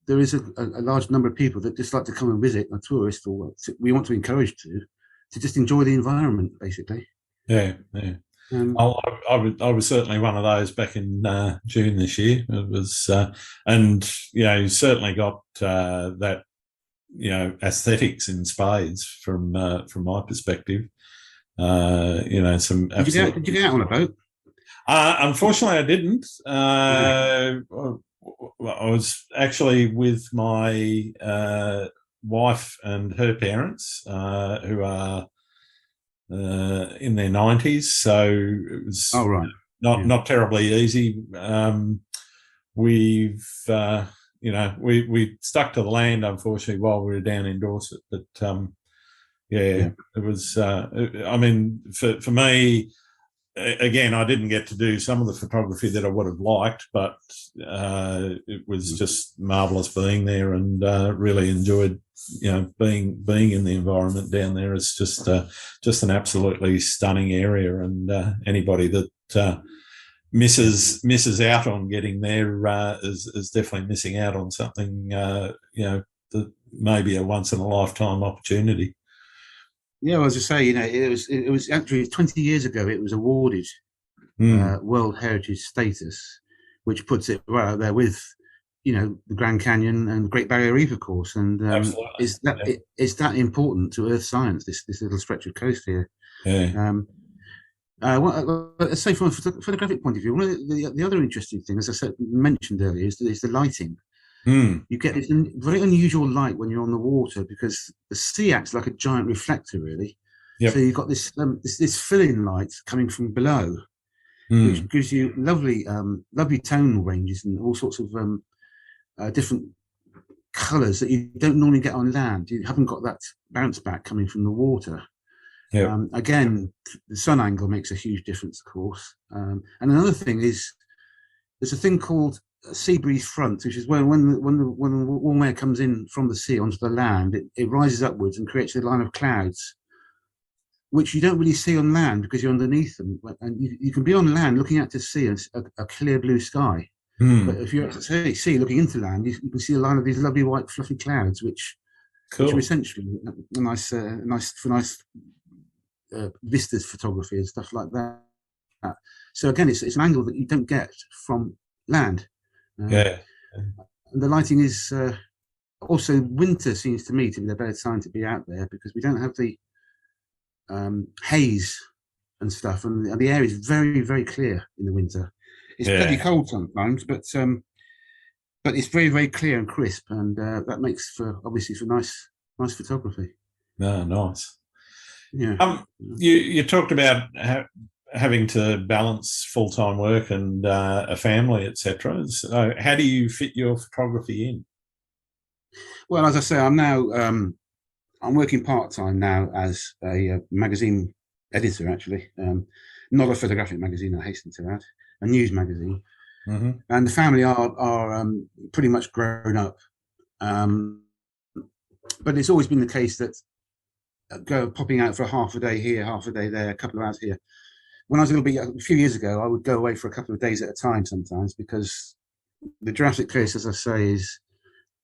S2: there is a large number of people that just like to come and visit, a tourist, or we want to encourage to just enjoy the environment, basically.
S1: Yeah. I was certainly one of those back in June this year. It was, and you certainly got that, aesthetics in spades from my perspective. Some.
S2: Did you get out on a boat?
S1: Unfortunately, I didn't. I was actually with my wife and her parents, who are in their 90s, so it was not terribly easy. We stuck to the land, unfortunately, while we were down in Dorset. But it was. For me, again, I didn't get to do some of the photography that I would have liked, but it was just marvellous being there, and really enjoyed, being in the environment down there. It's just an absolutely stunning area, and anybody that misses out on getting there is definitely missing out on something, that may be a once in a lifetime opportunity.
S2: Yeah, well, as I say, it was actually 20 years ago. It was awarded World Heritage status, which puts it right out there with, the Grand Canyon and the Great Barrier Reef, of course. And it's that important to Earth science. This little stretch of coast here.
S1: Yeah.
S2: Let's say from a photographic point of view, one of the other interesting things, as I mentioned earlier, is the lighting. You get this very unusual light when you're on the water, because the sea acts like a giant reflector, really. Yep. So you've got this fill-in light coming from below, which gives you lovely tonal ranges and all sorts of different colours that you don't normally get on land. You haven't got that bounce back coming from the water. Yep. Again, the sun angle makes a huge difference, of course. And another thing is, there's a thing called sea breeze front, which is when the warm air comes in from the sea onto the land, it rises upwards and creates a line of clouds, which you don't really see on land because you're underneath them. And you can be on land looking out to sea a clear blue sky, But if you're at sea looking into land, you can see a line of these lovely white fluffy clouds, which are essentially a nice vistas photography and stuff like that. So again, it's an angle that you don't get from land.
S1: And
S2: the lighting is also, winter seems to me to be the better time to be out there, because we don't have the haze and stuff, and the air is very, very clear in the winter. It's pretty cold sometimes, but it's very, very clear and crisp, and that makes for nice photography.
S1: No, nice.
S2: Yeah.
S1: You talked about having to balance full-time work and a family, etc. So how do you fit your photography in?
S2: Well, as I say, I'm now I'm working part-time now as a magazine editor, actually. Not a photographic magazine, I hasten to add, a news magazine. And the family are pretty much grown up. But it's always been the case that popping out for half a day here, half a day there, a couple of hours here. When I was a few years ago, I would go away for a couple of days at a time sometimes, because the Jurassic Coast, as I say, is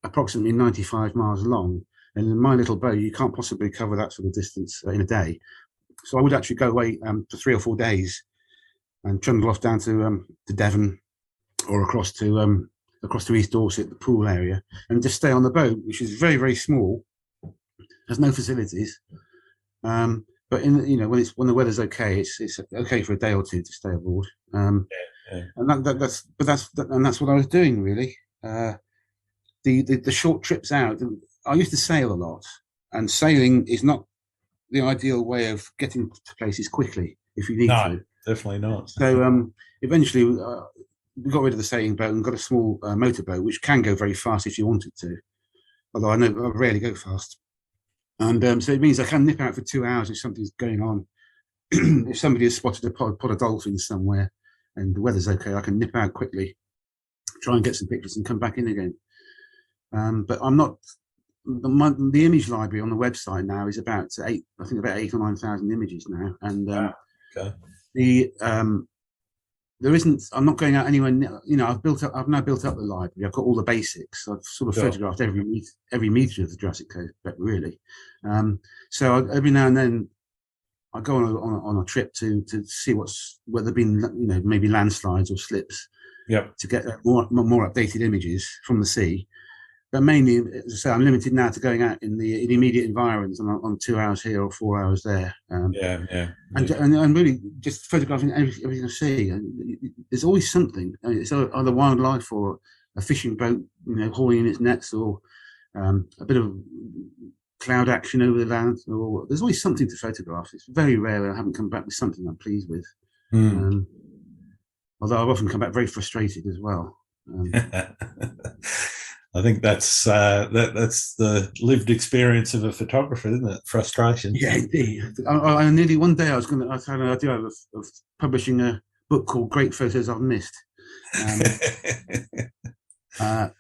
S2: approximately 95 miles long. And in my little boat, you can't possibly cover that sort of distance in a day. So I would actually go away for 3 or 4 days and trundle off down to Devon, or across to East Dorset, the pool area, and just stay on the boat, which is very, very small, has no facilities. But when the weather's okay, it's okay for a day or two to stay aboard. And that's what I was doing, really. The short trips out. I used to sail a lot, and sailing is not the ideal way of getting to places quickly if you need to.
S1: No, definitely not.
S2: So eventually we got rid of the sailing boat and got a small motorboat, which can go very fast if you wanted to. Although I rarely go fast. And so it means I can nip out for 2 hours if something's going on. If somebody has spotted a pod of dolphins somewhere and the weather's okay, I can nip out quickly, try and get some pictures and come back in again. But I'm not. The image library on the website now is about 8 or 9,000 images now, and there isn't. I'm not going out anywhere. I've now built up the library. I've got all the basics. I've sort of photographed every meter of the Jurassic Coast, but so every now and then I go on a trip to see where there've been maybe landslides or slips. To get more updated images from the sea. But mainly, as I say, I'm limited now to going out in the immediate environs on 2 hours here or 4 hours there. And really just photographing everything I see. And there's always something. It's either wildlife or a fishing boat, hauling in its nets, or a bit of cloud action over the land. Or there's always something to photograph. It's very rare that I haven't come back with something I'm pleased with. Although I've often come back very frustrated as well.
S1: I think that's the lived experience of a photographer, isn't it? Frustration.
S2: Yeah, indeed. I nearly one day I had an idea of publishing a book called "Great Photos I've Missed,"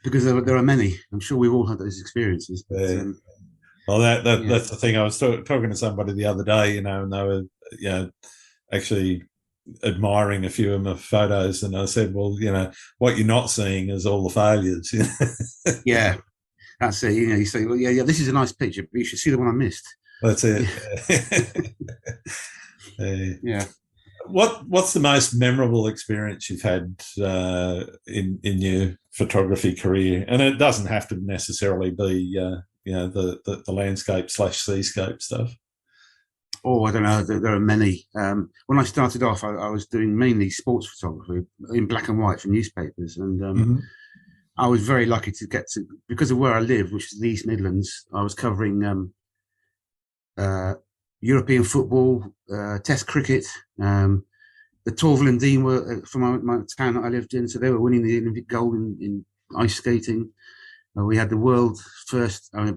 S2: because there are many. I'm sure we've all had those experiences. But,
S1: well, that's the thing. I was talking to somebody the other day, and they were, actually admiring a few of my photos, and I said, well, what you're not seeing is all the failures.
S2: Yeah, that's it. You say, well, yeah, this is a nice picture, but you should see the one I missed.
S1: That's it.
S2: Yeah.
S1: What's the most memorable experience you've had in your photography career? And it doesn't have to necessarily be the landscape / seascape stuff.
S2: Oh, I don't know. There are many. When I started off, I was doing mainly sports photography in black and white for newspapers, and I was very lucky to get to, because of where I live, which is the East Midlands. I was covering European football, Test cricket. The Torval and Dean were from my town that I lived in, so they were winning the Olympic gold in ice skating. We had the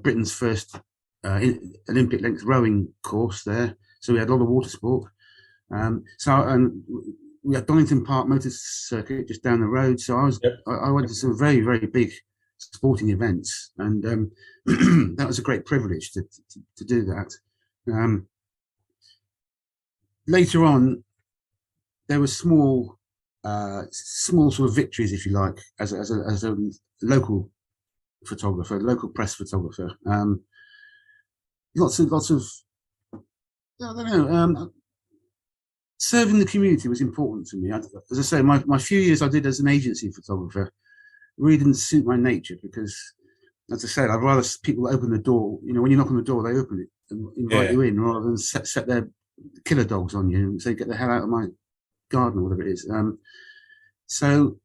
S2: Britain's first Olympic length rowing course there, so we had a lot of water sport. We had Donington Park Motor Circuit just down the road, so I went to some very, very big sporting events, and that was a great privilege to do that. Later on, there were small small sort of victories, if you like, as a local photographer, local press photographer. Lots of I don't know. Serving the community was important to me. As I say, my few years I did as an agency photographer really didn't suit my nature because, as I said, I'd rather people open the door. You know, when you knock on the door, they open it and invite you in, rather than set their killer dogs on you and say, "Get the hell out of my garden," or whatever it is. So,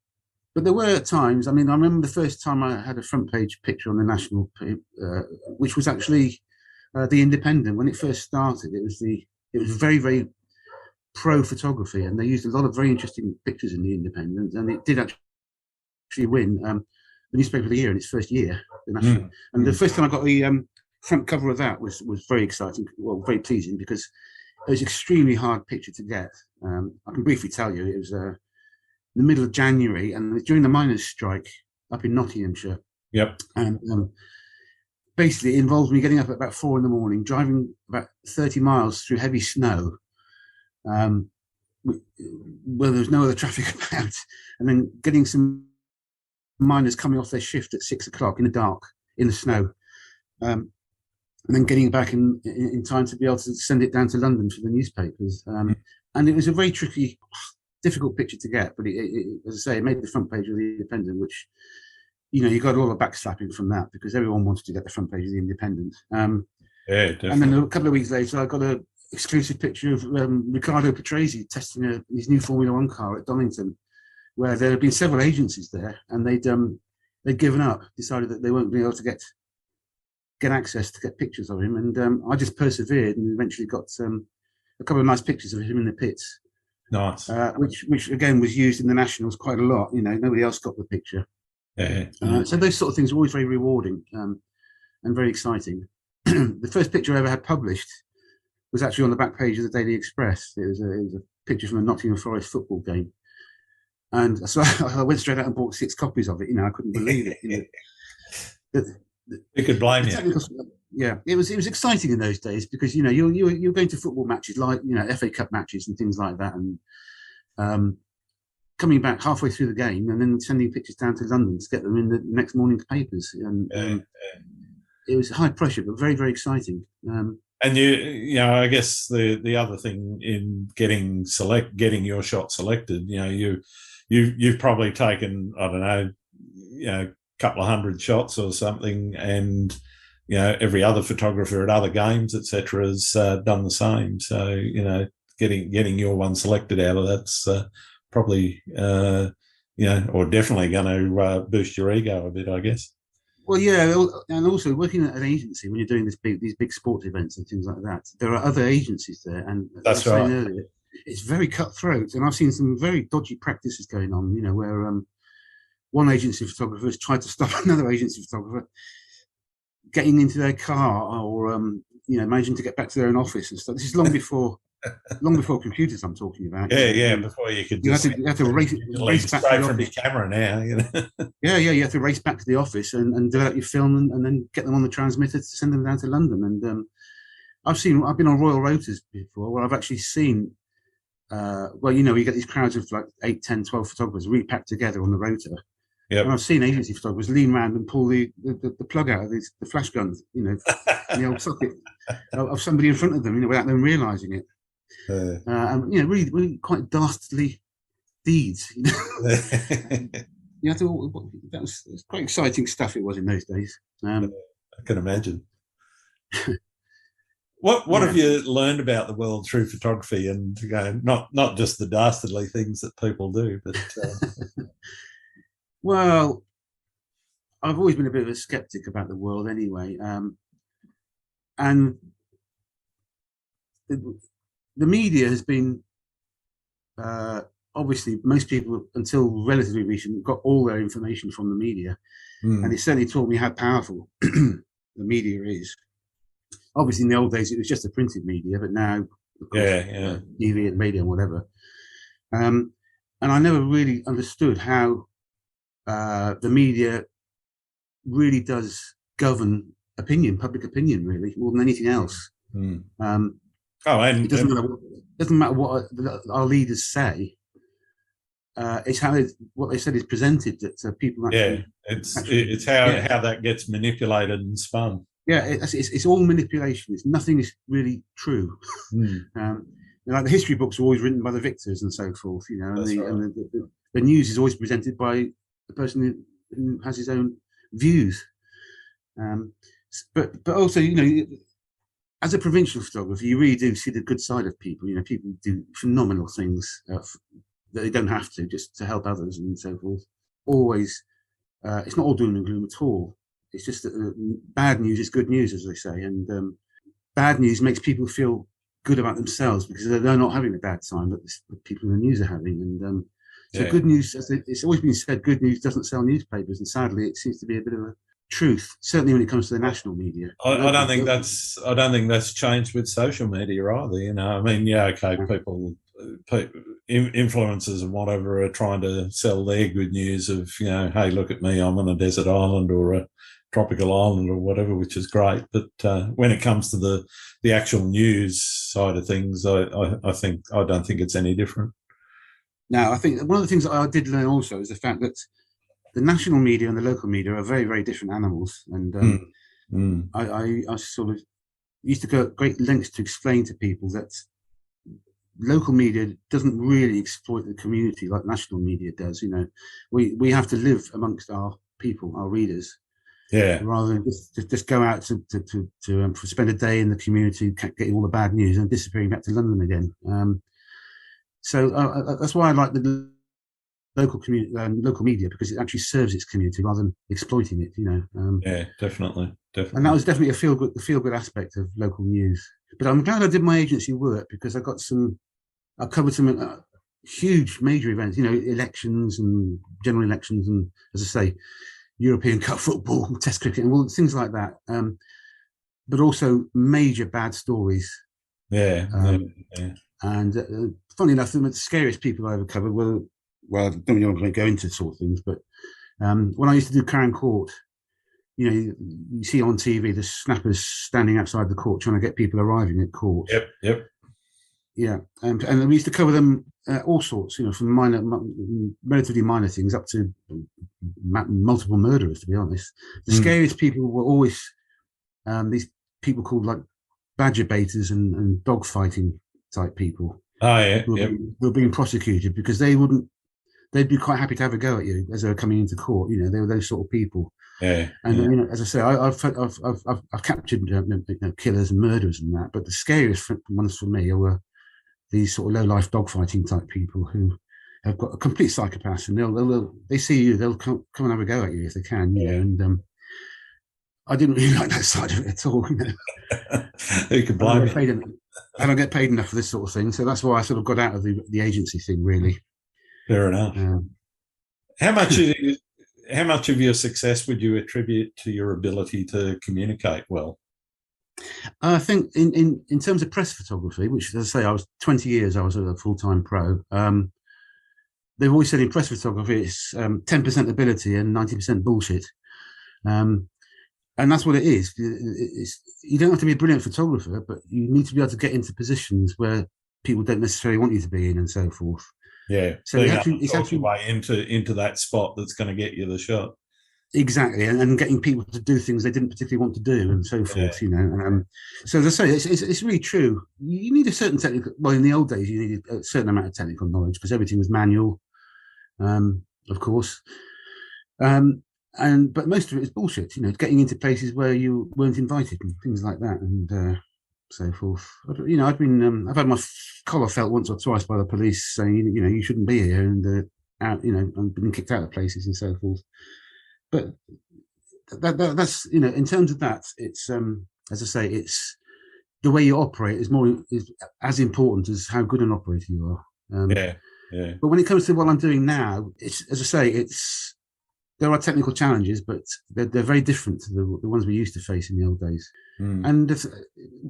S2: but there were times. I mean, I remember the first time I had a front page picture on the national, which was actually the Independent. When it first started, it was very, very pro photography, and they used a lot of very interesting pictures in the Independent, and it did actually win the newspaper of the year in its first year, the national. And the first time I got the front cover of that was very exciting, well, very pleasing, because it was an extremely hard picture to get. I can briefly tell you, it was the middle of January, and it was during the miners' strike up in Nottinghamshire.
S1: Yep.
S2: And basically, it involved me getting up at about 4 a.m, driving about 30 miles through heavy snow, where there was no other traffic about, and then getting some miners coming off their shift at 6 o'clock in the dark, in the snow, and then getting back in time to be able to send it down to London for the newspapers. And it was a very tricky, difficult picture to get, but it, as I say, it made the front page of the Independent, which, you know, you got all the backslapping from that because everyone wanted to get the front page of the Independent.
S1: Yeah, definitely.
S2: And then a couple of weeks later, I got a exclusive picture of Riccardo Patrese testing his new Formula One car at Donington, where there had been several agencies there, and they'd given up, decided that they weren't being able to get access to get pictures of him, and I just persevered and eventually got a couple of nice pictures of him in the pits.
S1: Nice.
S2: Which again was used in the Nationals quite a lot. You know, nobody else got the picture.
S1: Yeah.
S2: So those sort of things were always very rewarding and very exciting. The first picture I ever had published was actually on the back page of the Daily Express. It was a picture from a Nottingham Forest football game, and so I went straight out and bought 6 copies of it. You know, I couldn't believe it. You know,
S1: Who could blame you?
S2: Yeah, it was exciting in those days because, you know, you're going to football matches like, you know, FA Cup matches and things like that, and coming back halfway through the game and then sending pictures down to London to get them in the next morning's papers. And it was high pressure, but very, very exciting.
S1: And you know, I guess the other thing in getting your shot selected, you know, you've probably taken, I don't know, you know, a couple of hundred shots or something, and you know, every other photographer at other games, etc., has done the same. So, you know, getting your one selected out of that's probably, you know, or definitely going to boost your ego a bit, I guess.
S2: Well, yeah, and also working at an agency when you're doing these big sports events and things like that, there are other agencies there, and
S1: that's right.
S2: Earlier, it's very cutthroat, and I've seen some very dodgy practices going on. You know, where one agency photographer has tried to stop another agency photographer getting into their car, or you know, managing to get back to their own office and stuff. This is long before computers I'm talking about.
S1: Yeah, before you could.
S2: You have to race back to the
S1: from
S2: office.
S1: Your camera now. You know? Yeah,
S2: you have to race back to the office and develop your film and then get them on the transmitter to send them down to London. And I've been on Royal Rotors before, where I've actually seen. Well, you know, you get these crowds of like 8, 10, 12 photographers really packed together on the rotor.
S1: Yep.
S2: And I've seen agency photographers lean around and pull the plug out of the flash guns, you know, in the old socket of somebody in front of them, you know, without them realising it. And you know, really, really quite dastardly deeds. You know? You have to. That was quite exciting stuff. It was in those days.
S1: I can imagine. What have you learned about the world through photography, and you know, not just the dastardly things that people do, but
S2: well, I've always been a bit of a skeptic about the world anyway, and the media has been obviously, most people until relatively recent got all their information from the media, and it certainly taught me how powerful the media is. Obviously, in the old days, it was just a printed media, but now, of course, TV and radio and whatever. And I never really understood how the media really does govern public opinion, really, more than anything else.
S1: And
S2: it doesn't matter what our leaders say. it's how what they said is presented that people actually.
S1: Yeah, it's how that gets manipulated and spun.
S2: Yeah, it's all manipulation. Nothing is really true. Like the history books are always written by the victors and so forth, and the news is always presented by the person who has his own views. But also, as a provincial photographer, you really do see the good side of people. People do phenomenal things that they don't have to, just to help others and so forth. Always, it's not all doom and gloom at all. It's just that bad news is good news, as they say, and bad news makes people feel good about themselves because they're not having a bad time, but the people in the news are having. And so good news, as it's always been said, good news doesn't sell newspapers, and sadly, it seems to be a bit of a truth. Certainly, when it comes to the national media,
S1: I don't think that's changed with social media either. I mean, people, influencers and whatever are trying to sell their good news of hey, look at me, I'm on a desert island or a tropical island or whatever, which is great. But when it comes to the actual news side of things, I don't think it's any different.
S2: Now, I think one of the things that I did learn also is the fact that the national media and the local media are very, very different animals. And I sort of used to go at great lengths to explain to people that local media doesn't really exploit the community like national media does. We have to live amongst our people, our readers.
S1: Yeah.
S2: Rather than just go out to spend a day in the community, getting all the bad news and disappearing back to London again. So that's why I like the local community, local media, because it actually serves its community rather than exploiting it.
S1: Yeah, definitely.
S2: And that was definitely a feel good aspect of local news. But I'm glad I did my agency work because I covered some huge major events, elections and general elections, and as I say, European Cup football, Test cricket, and all things like that. But also major bad stories.
S1: Yeah.
S2: And funny enough, the scariest people I ever covered were, well, I don't really want to go into sort of things, but when I used to do Crown Court, you see on TV the snappers standing outside the court trying to get people arriving at court.
S1: Yep.
S2: Yeah, and we used to cover them all sorts, from relatively minor things up to multiple murderers. To be honest, the scariest people were always these people called like badger baiters and dog fighting type people.
S1: Oh yeah,
S2: who were being prosecuted because they'd be quite happy to have a go at you as they were coming into court. They were those sort of people.
S1: Yeah,
S2: and as I say, I've captured killers and murderers and that, but the scariest ones for me were these sort of low-life dogfighting type people who have got a complete psychopath, and they see you, they'll come and have a go at you if they can, and I didn't really like that side of it at all.
S1: Who could blame you?
S2: I don't get paid enough for this sort of thing, so that's why I sort of got out of the agency thing, really.
S1: Fair enough. How much of your success would you attribute to your ability to communicate well?
S2: I think in terms of press photography, which, as I say, I was 20 years, I was a full-time pro. They've always said in press photography, it's 10% ability and 90% bullshit. And that's what it is. You don't have to be a brilliant photographer, but you need to be able to get into positions where people don't necessarily want you to be in and so forth.
S1: Yeah. So it's actually way into that spot that's going to get you the shot.
S2: Exactly, and getting people to do things they didn't particularly want to do, and so forth. So as I say, it's really true. You need a certain technical. Well, in the old days, you needed a certain amount of technical knowledge because everything was manual, of course. But most of it is bullshit. Getting into places where you weren't invited and things like that, and so forth. I've had my collar felt once or twice by the police saying, you shouldn't be here, and I've been kicked out of places and so forth. But that's in terms of that, it's as I say, it's the way you operate is as important as how good an operator you are.
S1: Yeah.
S2: But when it comes to what I'm doing now, it's, as I say, there are technical challenges, but they're very different to the ones we used to face in the old days. And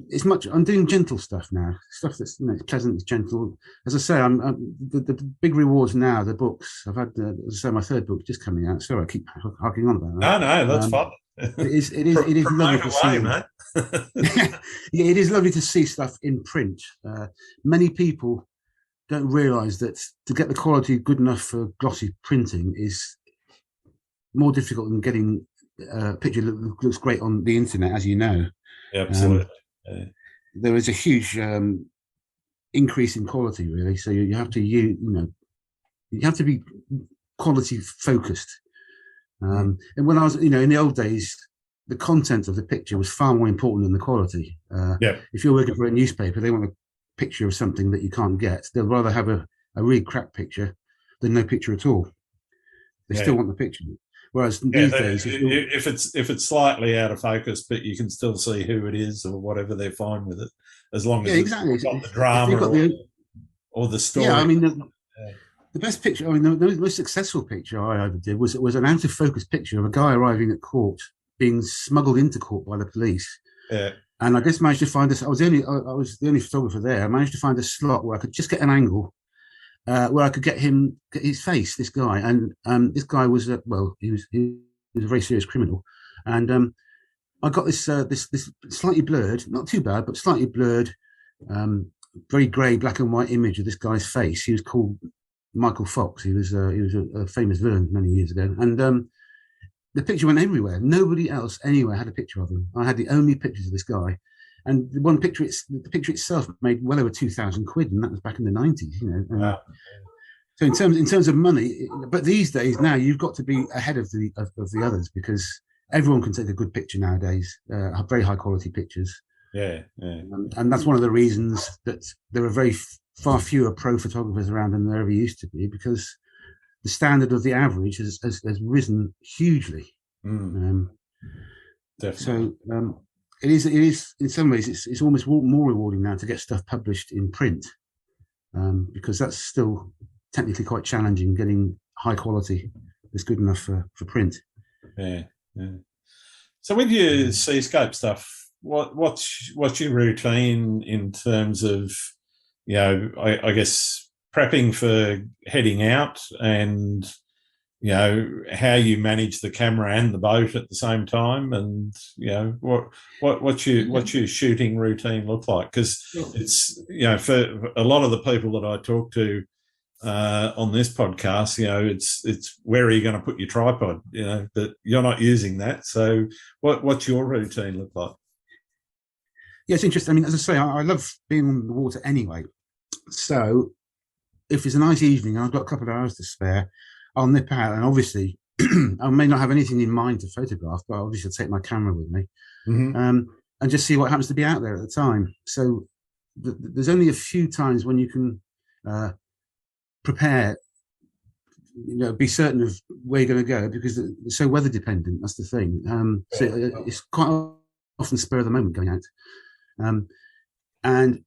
S2: it's much. I'm doing gentle stuff now, stuff that's it's pleasant, it's gentle. As I say, the big rewards now. The books I've had. As I say, my third book just coming out. Sorry, I keep harking on about that.
S1: No, that's fun.
S2: It is lovely to see,
S1: mate.
S2: Yeah, it is lovely to see stuff in print. Many people don't realise that to get the quality good enough for glossy printing is more difficult than getting a picture that looks great on the internet, as you know.
S1: Yeah, absolutely.
S2: There is a huge increase in quality, really. So you have to you have to be quality focused. And when I was, in the old days, the content of the picture was far more important than the quality. If you're working for a newspaper, they want a picture of something that you can't get. They'll rather have a really crap picture than no picture at all. They still want the picture. Whereas these days,
S1: if it's slightly out of focus, but you can still see who it is or whatever, they're fine with it, as long as it's got the drama or the story.
S2: Yeah, I mean, the best picture, the most successful picture I ever did was an out of focus picture of a guy arriving at court, being smuggled into court by the police.
S1: Yeah.
S2: And I just managed to find this. I was the only photographer there. I managed to find a slot where I could just get an angle where I could get his face. This guy, and this guy was he was a very serious criminal, and I got this slightly blurred, not too bad, but slightly blurred, very grey black and white image of this guy's face. He was called Michael Fox. He was a famous villain many years ago, and the picture went everywhere. Nobody else anywhere had a picture of him. I had the only pictures of this guy, and the picture itself made well over £2,000, and that was back in the '90s.
S1: Wow.
S2: So in terms of money, but these days now you've got to be ahead of the others, because everyone can take a good picture nowadays, very high quality pictures.
S1: Yeah.
S2: And that's one of the reasons that there are far fewer pro photographers around than there ever used to be, because the standard of the average has risen hugely.
S1: Definitely.
S2: So it is in some ways it's almost more rewarding now to get stuff published in print, because that's still technically quite challenging, getting high quality that's good enough for print.
S1: Yeah. So with your seascape stuff, what's your routine in terms of, I guess, prepping for heading out, and how you manage the camera and the boat at the same time, and what's your shooting routine look like? Because it's for a lot of the people that I talk to on this podcast, it's where are you going to put your tripod? But you're not using that. So what's your routine look like?
S2: Yeah, it's interesting. I mean, as I say, I love being on the water anyway. So if it's a nice evening and I've got a couple of hours to spare, I'll nip out, and obviously I may not have anything in mind to photograph, but obviously I'll take my camera with me, and just see what happens to be out there at the time. So there's only a few times when you can prepare, be certain of where you're going to go, because it's so weather dependent. That's the thing. So it's quite often spur of the moment going out, and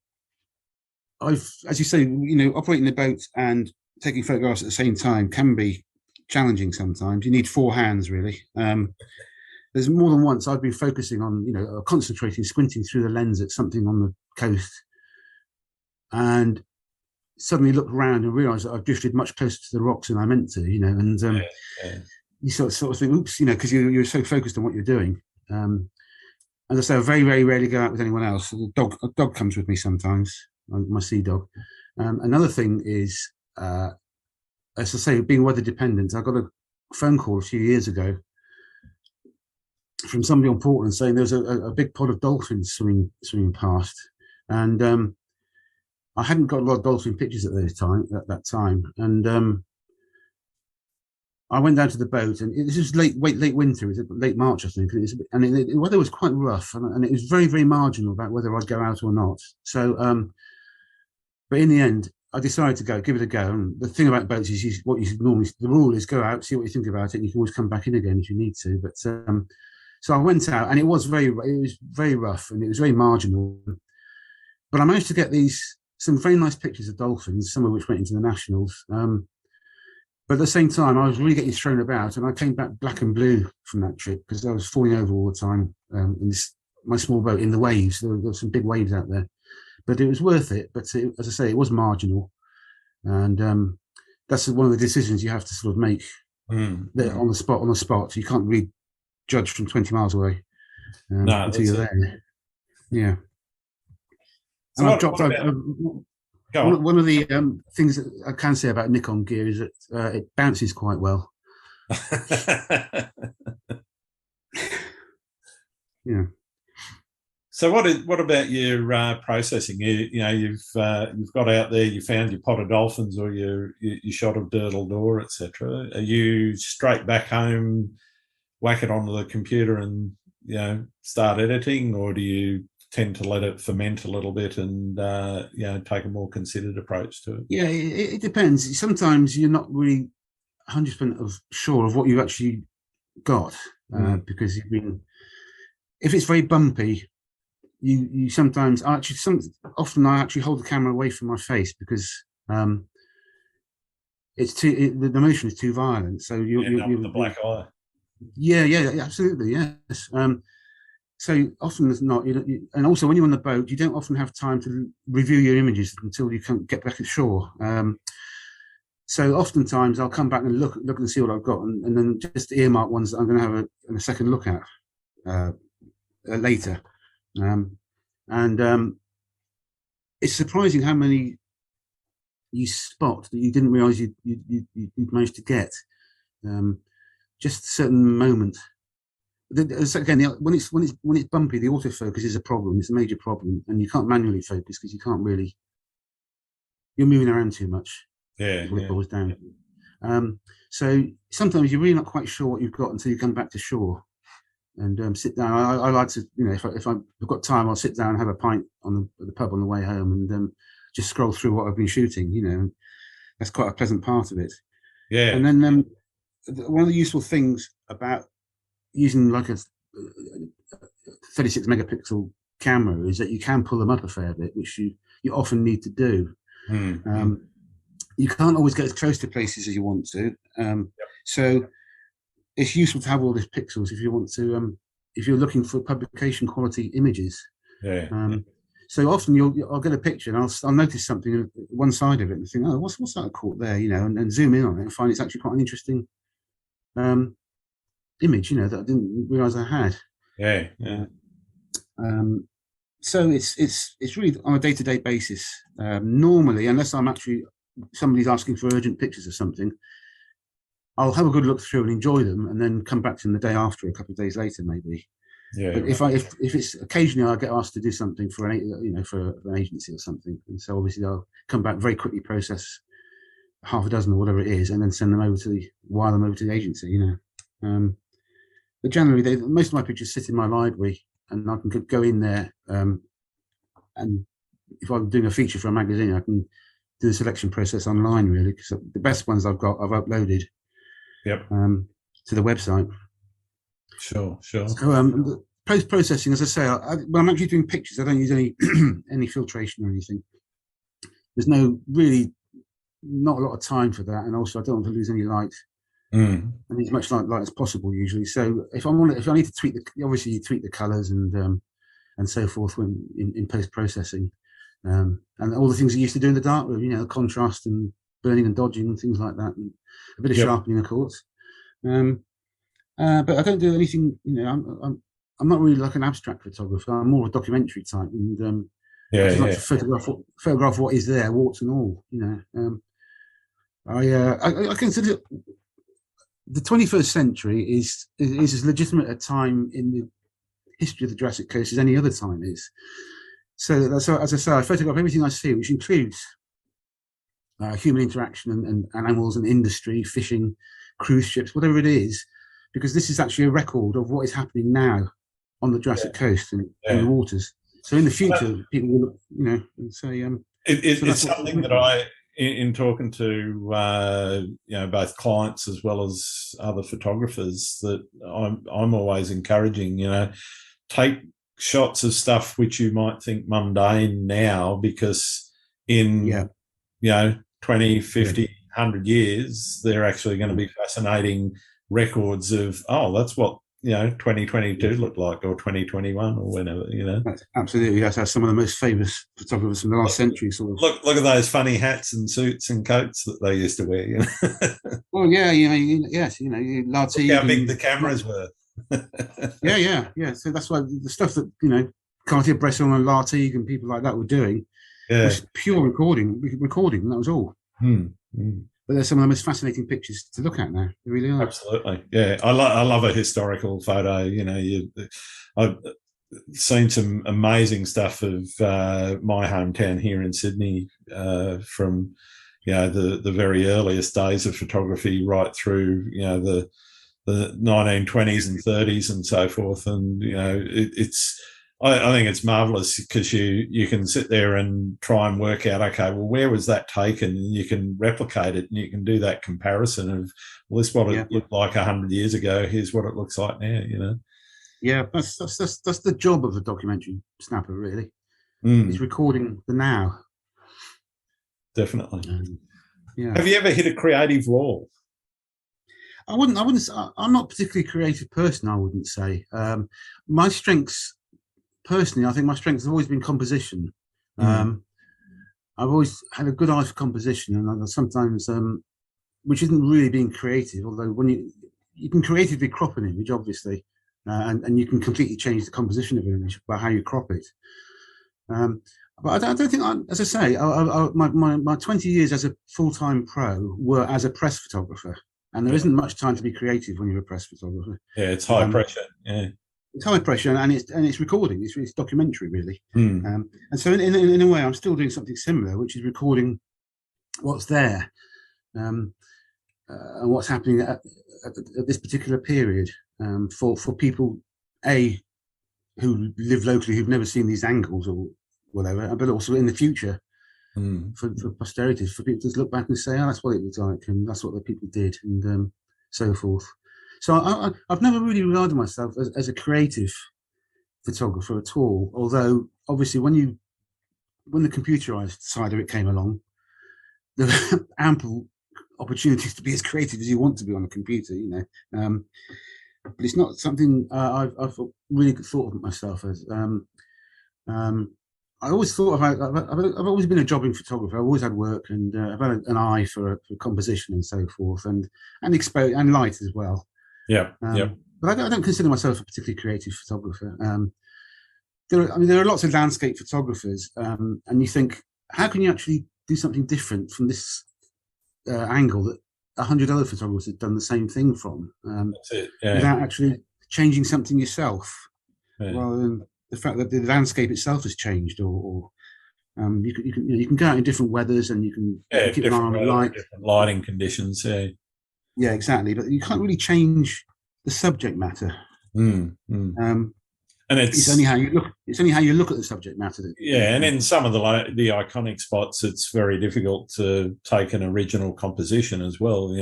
S2: as you say, operating the boat and taking photographs at the same time can be challenging sometimes. You need four hands, really. There's more than once I've been focusing on, concentrating, squinting through the lens at something on the coast, and suddenly looked around and realised that I've drifted much closer to the rocks than I meant to, and you sort of think, oops, because you're so focused on what you're doing. As I say, I very, very rarely go out with anyone else. A dog comes with me sometimes, my sea dog. Another thing is, as I say, being weather dependent. I got a phone call a few years ago from somebody on Portland saying there was a big pod of dolphins swimming past, and I hadn't got a lot of dolphin pictures at that time, and I went down to the boat, and this was late winter. It was late March, I think, and the weather was quite rough, and it was very, very marginal about whether I'd go out or not. So, but in the end, I decided to give it a go. And the thing about boats is, the rule is go out, see what you think about it, and you can always come back in again if you need to. But so I went out, and it was very rough, and it was very marginal. But I managed to get some very nice pictures of dolphins, some of which went into the nationals. But at the same time, I was really getting thrown about, and I came back black and blue from that trip because I was falling over all the time in my small boat in the waves. There were some big waves out there, but it was worth it. But as I say, it was marginal, and that's one of the decisions you have to sort of make on the spot. You can't really judge from 20 miles away until you're there. Yeah.
S1: So
S2: And
S1: Go on.
S2: One of the things that I can say about Nikon gear is that it bounces quite well. Yeah.
S1: So what about your processing? You've got out there, you found your pot of dolphins or your shot of Durdle Door, etc. Are you straight back home, whack it onto the computer and start editing, or do you tend to let it ferment a little bit and take a more considered approach to it?
S2: Yeah, it depends. Sometimes you're not really 100% sure of what you've actually got because you've been. If it's very bumpy, you sometimes often I actually hold the camera away from my face because it's the motion is too violent. So you
S1: the black eye.
S2: Yeah, absolutely, yes. So often as not, and also when you're on the boat, you don't often have time to review your images until you can get back ashore. So oftentimes I'll come back and look and see what I've got, and then just earmark ones that I'm going to have a second look at later. It's surprising how many you spot that you didn't realise you'd managed to get. Just a certain moment. Again, when it's bumpy, the autofocus is a problem. It's a major problem, and you can't manually focus because you can't really. You're moving around too much.
S1: Yeah,
S2: it boils down. So sometimes you're really not quite sure what you've got until you come back to shore and sit down. I like to, if I've got time, I'll sit down and have a pint at the pub on the way home and just scroll through what I've been shooting. That's quite a pleasant part of it.
S1: Yeah.
S2: And then one of the useful things about using like a 36 megapixel camera is that you can pull them up a fair bit, which you often need to do. You can't always get as close to places as you want to. So it's useful to have all these pixels if you want to, if you're looking for publication quality images. So often I'll get a picture and I'll notice something on one side of it and think, oh, what's that I caught there? And zoom in on it and find it's actually quite an interesting image, that I didn't realize I had. So it's really on a day-to-day basis. Normally, unless somebody's asking for urgent pictures or something, I'll have a good look through and enjoy them, and then come back to them the day after, a couple of days later, maybe. But if it's occasionally I get asked to do something for an agency or something, and so obviously I'll come back very quickly, process half a dozen or whatever it is, and then wire them over to the agency. But generally, most of my pictures sit in my library, and I can go in there. And if I'm doing a feature for a magazine, I can do the selection process online, really, because the best ones I've uploaded to the website.
S1: Sure.
S2: So post-processing, as I say, when I'm actually doing pictures, I don't use any filtration or anything. There's not a lot of time for that, and also I don't want to lose any light. I need as much light as possible usually. So if I need to tweak obviously you tweak the colours and so forth when in post-processing, and all the things you used to do in the darkroom, contrast and burning and dodging and things like that, and a bit of sharpening, of course. But I don't do anything. I'm not really like an abstract photographer. I'm more a documentary type, and I just like to photograph what is there, warts and all. I consider the 21st century is as legitimate a time in the history of the Jurassic Coast as any other time is. So as I say, I photograph everything I see, which includes human interaction and animals and industry, fishing, cruise ships, whatever it is, because this is actually a record of what is happening now on the Jurassic Coast and in the waters. So in the future, people will, say.
S1: It's something that in talking to both clients as well as other photographers, that I'm always encouraging. Take shots of stuff which you might think mundane now, because in 20, 50, 100 years, they're actually going to be fascinating records of, that's what 2022 looked like, or 2021, or whenever.
S2: Absolutely, that's some of the most famous photographers from the last century. Sort of.
S1: Look at those funny hats and suits and coats that they used to wear.
S2: Well, yeah, yes, Lartigue.
S1: How big the cameras were.
S2: yeah. So that's why the stuff that Cartier-Bresson and Lartigue and people like that were doing.
S1: Yeah.
S2: was pure recording. That was all. But they're some of the most fascinating pictures to look at now. They really are.
S1: Absolutely. Yeah. I love a historical photo. I've seen some amazing stuff of my hometown here in Sydney from, the very earliest days of photography right through, the 1920s and 30s and so forth. And, I think it's marvelous because you can sit there and try and work out, okay, well, where was that taken? And you can replicate it and you can do that comparison of, well, this is what it looked like 100 years ago. Here's what it looks like now,
S2: Yeah, that's the job of a documentary snapper, really. It's recording the now.
S1: Definitely.
S2: Yeah.
S1: Have you ever hit a creative wall?
S2: I wouldn't. I'm not a particularly creative person, I wouldn't say. My strengths, personally, I think my strengths have always been composition. I've always had a good eye for composition, and sometimes, which isn't really being creative, although when you can creatively crop an image, obviously, and you can completely change the composition of an image by how you crop it. But I don't think, as I say, my 20 years as a full-time pro were as a press photographer, and there isn't much time to be creative when you're a press photographer.
S1: Yeah, it's high pressure. Yeah,
S2: it's high pressure, and it's recording. It's documentary, really. And so, in a way, I'm still doing something similar, which is recording what's there, and what's happening at this particular period, for people who live locally, who've never seen these angles or whatever, but also in the future, for posterity, for people to look back and say, oh, that's what it was like, and that's what the people did, and so forth. So I've never really regarded myself as a creative photographer at all, although obviously when the computerized side of it came along, there were ample opportunities to be as creative as you want to be on a computer, but it's not something I've really thought of myself as. I always thought I've always been a jobbing photographer. I've always had work, and I've had an eye for composition and so forth, and light as well.
S1: Yeah,
S2: But I don't consider myself a particularly creative photographer. There are lots of landscape photographers, and you think, how can you actually do something different from this angle that 100 other photographers have done the same thing from,
S1: that's it. Yeah.
S2: without actually changing something yourself, rather than the fact that the landscape itself has changed, or you can go out in different weathers, and you can keep an eye on the light,
S1: different lighting conditions.
S2: Yeah, exactly. But you can't really change the subject matter.
S1: And
S2: it's only how you look. It's only how you look at the subject matter.
S1: And in some of the iconic spots, it's very difficult to take an original composition as well.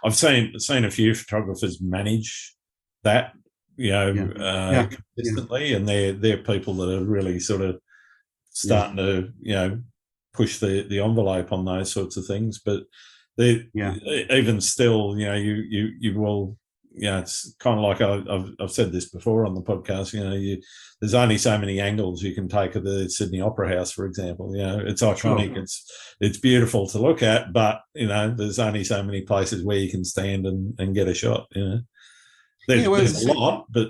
S1: I've seen a few photographers manage that, consistently, and they're people that are really sort of starting to push the envelope on those sorts of things. But even still, you will. It's kind of like I've said this before on the podcast. There's only so many angles you can take of the Sydney Opera House, for example. It's iconic. Sure. It's beautiful to look at, but there's only so many places where you can stand and get a shot. There's a lot, but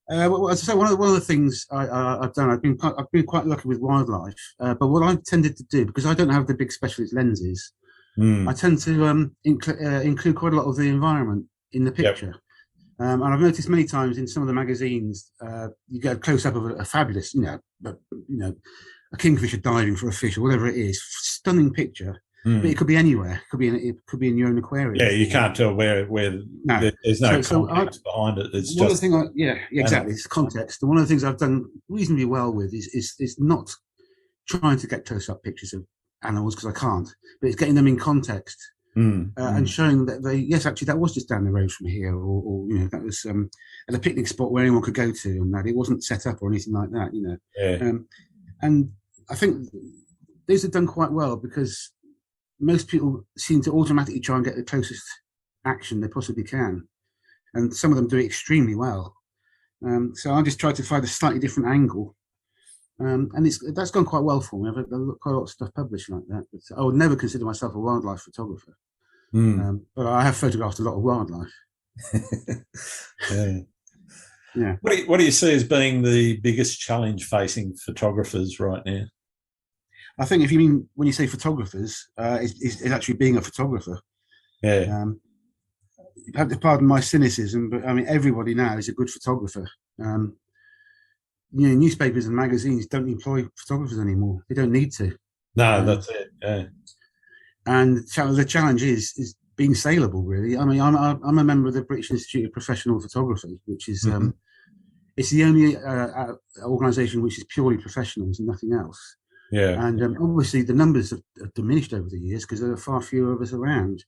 S2: well, as I say, one of the things I've done, I've been quite lucky with wildlife. But what I've tended to do, because I don't have the big specialist lenses, I tend to include quite a lot of the environment in the picture. And I've noticed many times in some of the magazines, you get a close up of a fabulous, a kingfisher diving for a fish or whatever it is, stunning picture. But it could be anywhere. It could be in your own aquarium.
S1: Yeah, you can't tell where there's no context behind it. It's just
S2: exactly. It's context. And one of the things I've done reasonably well with is not trying to get close up pictures of animals, because I can't, but it's getting them in context and showing that actually that was just down the road from here, or that was at a picnic spot where anyone could go to, and that it wasn't set up or anything like that. And I think these are done quite well, because most people seem to automatically try and get the closest action they possibly can, and some of them do it extremely well. So I just try to find a slightly different angle. And that's gone quite well for me. I've got quite a lot of stuff published like that. But I would never consider myself a wildlife photographer. But I have photographed a lot of wildlife.
S1: What do you see as being the biggest challenge facing photographers right now?
S2: I think if you mean when you say photographers, it's actually being a photographer.
S1: Yeah.
S2: You have to pardon my cynicism, but I mean everybody now is a good photographer. Um, Newspapers and magazines don't employ photographers anymore. They don't need to.
S1: No, that's it. Yeah.
S2: And the challenge is being saleable. Really, I mean, I'm a member of the British Institute of Professional Photography, which is it's the only organisation which is purely professionals and nothing else.
S1: Yeah.
S2: And obviously, the numbers have diminished over the years because there are far fewer of us around.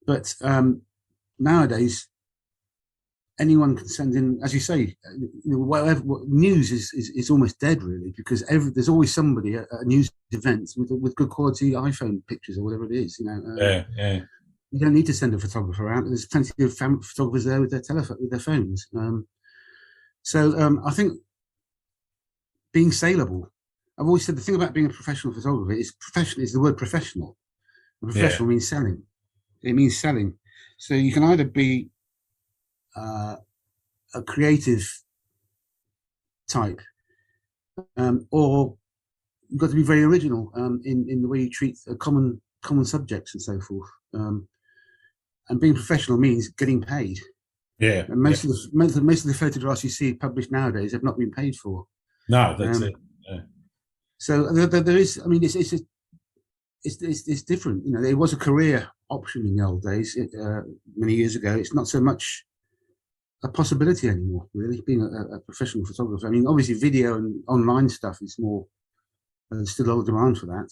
S2: But nowadays, anyone can send in, as you say, whatever. News is almost dead, really, because there's always somebody at a news event with good quality iPhone pictures or whatever it is.
S1: Yeah.
S2: You don't need to send a photographer out. There's plenty of photographers there with their phones. I think being saleable. I've always said the thing about being a professional photographer is the word professional. And professional means selling. It means selling. So you can either be a creative type, or you've got to be very original in the way you treat common subjects and so forth. And being professional means getting paid.
S1: Yeah.
S2: And most of the photographs you see published nowadays have not been paid for.
S1: No, that's it. Yeah.
S2: So there is. I mean, it's different. There was a career option in the old days, many years ago. It's not so much a possibility anymore, really, being a professional photographer. I mean, obviously, video and online stuff is more. There's still a lot of demand for that.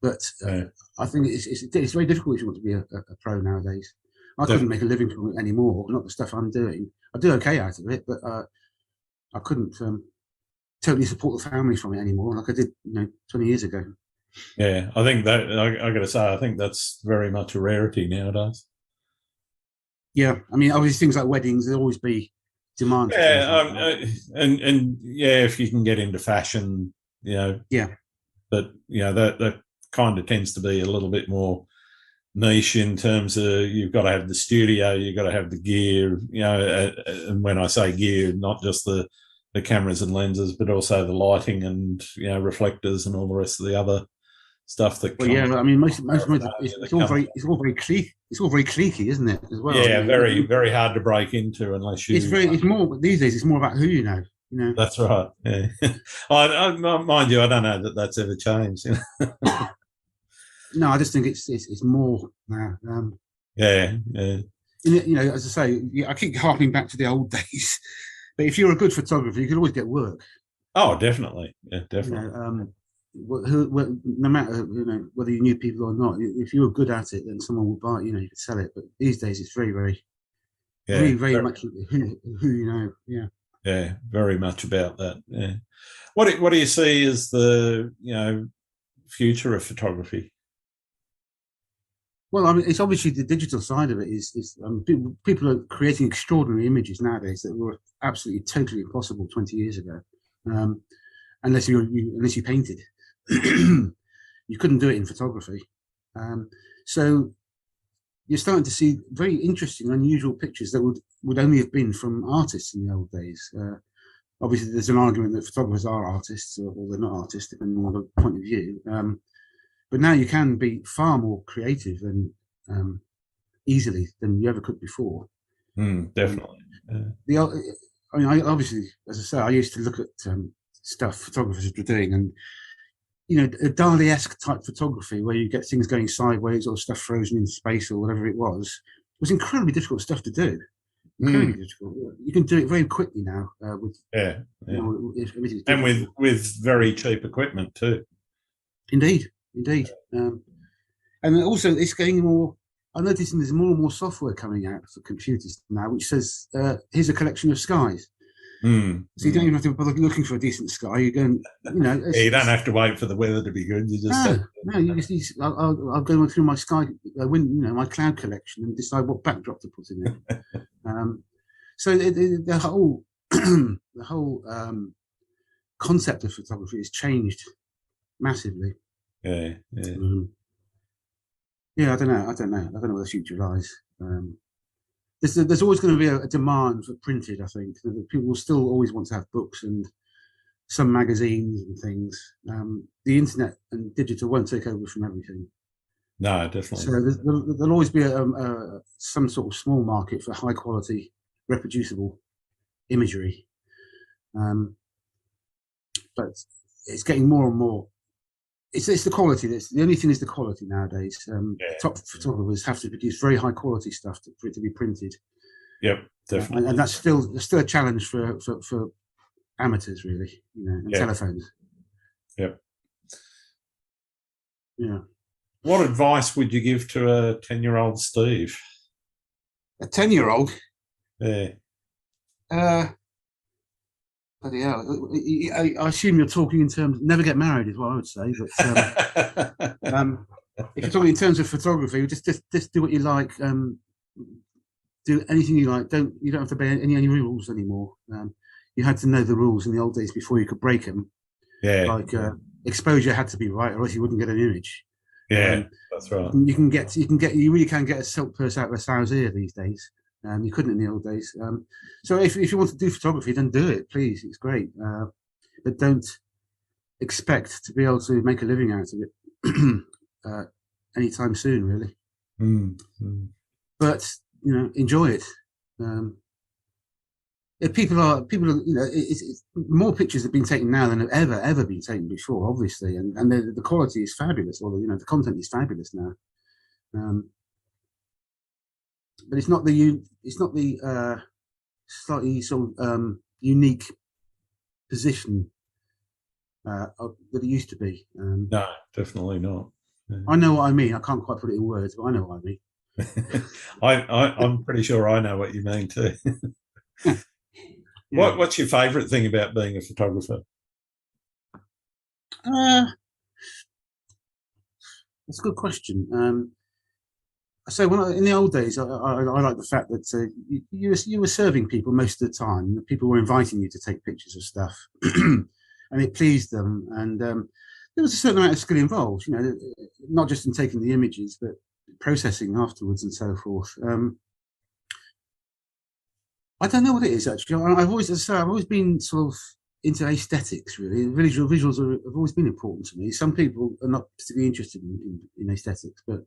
S2: But I think it's very difficult if you want to be a pro nowadays. I couldn't make a living from it anymore. Not the stuff I'm doing. I do okay out of it, but I couldn't totally support the family from it anymore, like I did, 20 years ago.
S1: Yeah, I think that I got to say, I think that's very much a rarity nowadays.
S2: Yeah, I mean, obviously things like weddings, there'll always be demand.
S1: Yeah, and if you can get into fashion,
S2: Yeah,
S1: but that kind of tends to be a little bit more niche in terms of you've got to have the studio, you've got to have the gear, and when I say gear, not just the cameras and lenses, but also the lighting and reflectors and all the rest of the other stuff that.
S2: Well, yeah, I mean, most it's all very cliquey. It's all very cliquey, isn't it? As well.
S1: Yeah, very very hard to break into unless you.
S2: It's more these days. It's more about who you know.
S1: That's right. Yeah. I mind you, I don't know that that's ever changed.
S2: No, I just think it's more now.
S1: Yeah.
S2: As I say, I keep harping back to the old days. But if you're a good photographer, you can always get work.
S1: Oh, definitely. Yeah, definitely.
S2: No matter whether you knew people or not, if you were good at it, then someone would buy it. You could sell it. But these days, it's very, very, very much who you know. Yeah.
S1: Yeah, very much about that. Yeah. What do you see as the future of photography?
S2: Well, I mean, it's obviously the digital side of it is people are creating extraordinary images nowadays that were absolutely totally impossible 20 years ago, unless you painted. You couldn't do it in photography. So you're starting to see very interesting, unusual pictures that would only have been from artists in the old days. Obviously, there's an argument that photographers are artists or they're not artists, depending on the point of view. But now you can be far more creative and easily than you ever could before.
S1: Definitely.
S2: I obviously, as I say, I used to look at stuff photographers were doing, and a Dali-esque type photography where you get things going sideways or stuff frozen in space or whatever it was incredibly difficult stuff to do. Incredibly difficult. You can do it very quickly now with
S1: and with very cheap equipment too.
S2: Indeed. And also it's getting more. I'm noticing there's more and more software coming out for computers now, which says, "Here's a collection of skies." So you don't even have to bother looking for a decent sky. You go,
S1: you don't have to wait for the weather to be good. You just
S2: you just I'll go through my sky, my cloud collection and decide what backdrop to put in it. So the whole the whole concept of photography has changed massively.
S1: Yeah.
S2: I don't know. I don't know where the future lies. There's always going to be a demand for printed. I think people will still always want to have books, and some magazines and things. The internet and digital won't take over from everything.
S1: No, definitely.
S2: So there'll always be some sort of small market for high quality, reproducible imagery. But it's getting more and more. It's the quality. That's the only thing is the quality nowadays. Top photographers have to produce very high quality stuff for it to be printed.
S1: Yep, definitely.
S2: And that's still a challenge for amateurs, really. And telephones.
S1: Yep.
S2: Yeah.
S1: What advice would you give to a 10-year-old Steve?
S2: A 10-year-old?
S1: Yeah.
S2: Bloody hell. I assume you're talking in terms of never get married is what I would say. But if you're talking in terms of photography, just do what you like. Do anything you like. You don't have to obey any rules anymore. You had to know the rules in the old days before you could break them.
S1: Yeah.
S2: Like exposure had to be right, or else you wouldn't get an image.
S1: Yeah, that's right.
S2: You really can get a silk purse out of a sow's ear these days. You couldn't in the old days. So if you want to do photography, then do it, please. It's great, but don't expect to be able to make a living out of it anytime soon, really. But enjoy it. If people are, it's more pictures have been taken now than have ever been taken before, obviously, and the quality is fabulous. Or the content is fabulous now. But it's not the slightly sort of unique position that it used to be.
S1: No, definitely not. Yeah.
S2: I know what I mean. I can't quite put it in words, but I know what I mean.
S1: I'm pretty sure I know what you mean too.
S2: Yeah.
S1: What's your favourite thing about being a photographer?
S2: That's a good question. So in the old days, I like the fact that you were serving people most of the time. People were inviting you to take pictures of stuff, and it pleased them. And there was a certain amount of skill involved, not just in taking the images, but processing afterwards and so forth. I don't know what it is actually. I've always been sort of into aesthetics, really. Visuals have always been important to me. Some people are not particularly interested in aesthetics, but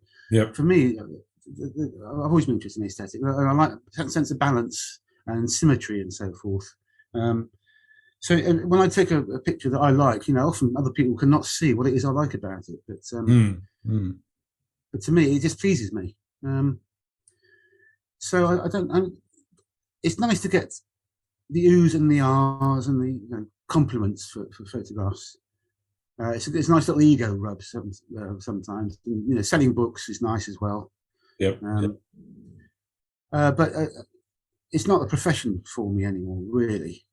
S2: for me, I've always been interested in aesthetics. I like a sense of balance and symmetry and so forth. So when I take a picture that I like, often other people cannot see what it is I like about it. But but to me, it just pleases me. So I don't. It's nice to get the oohs and the ahs and the compliments for photographs. It's a nice little ego rub sometimes. Selling books is nice as well.
S1: Yep.
S2: But it's not a profession for me anymore, really.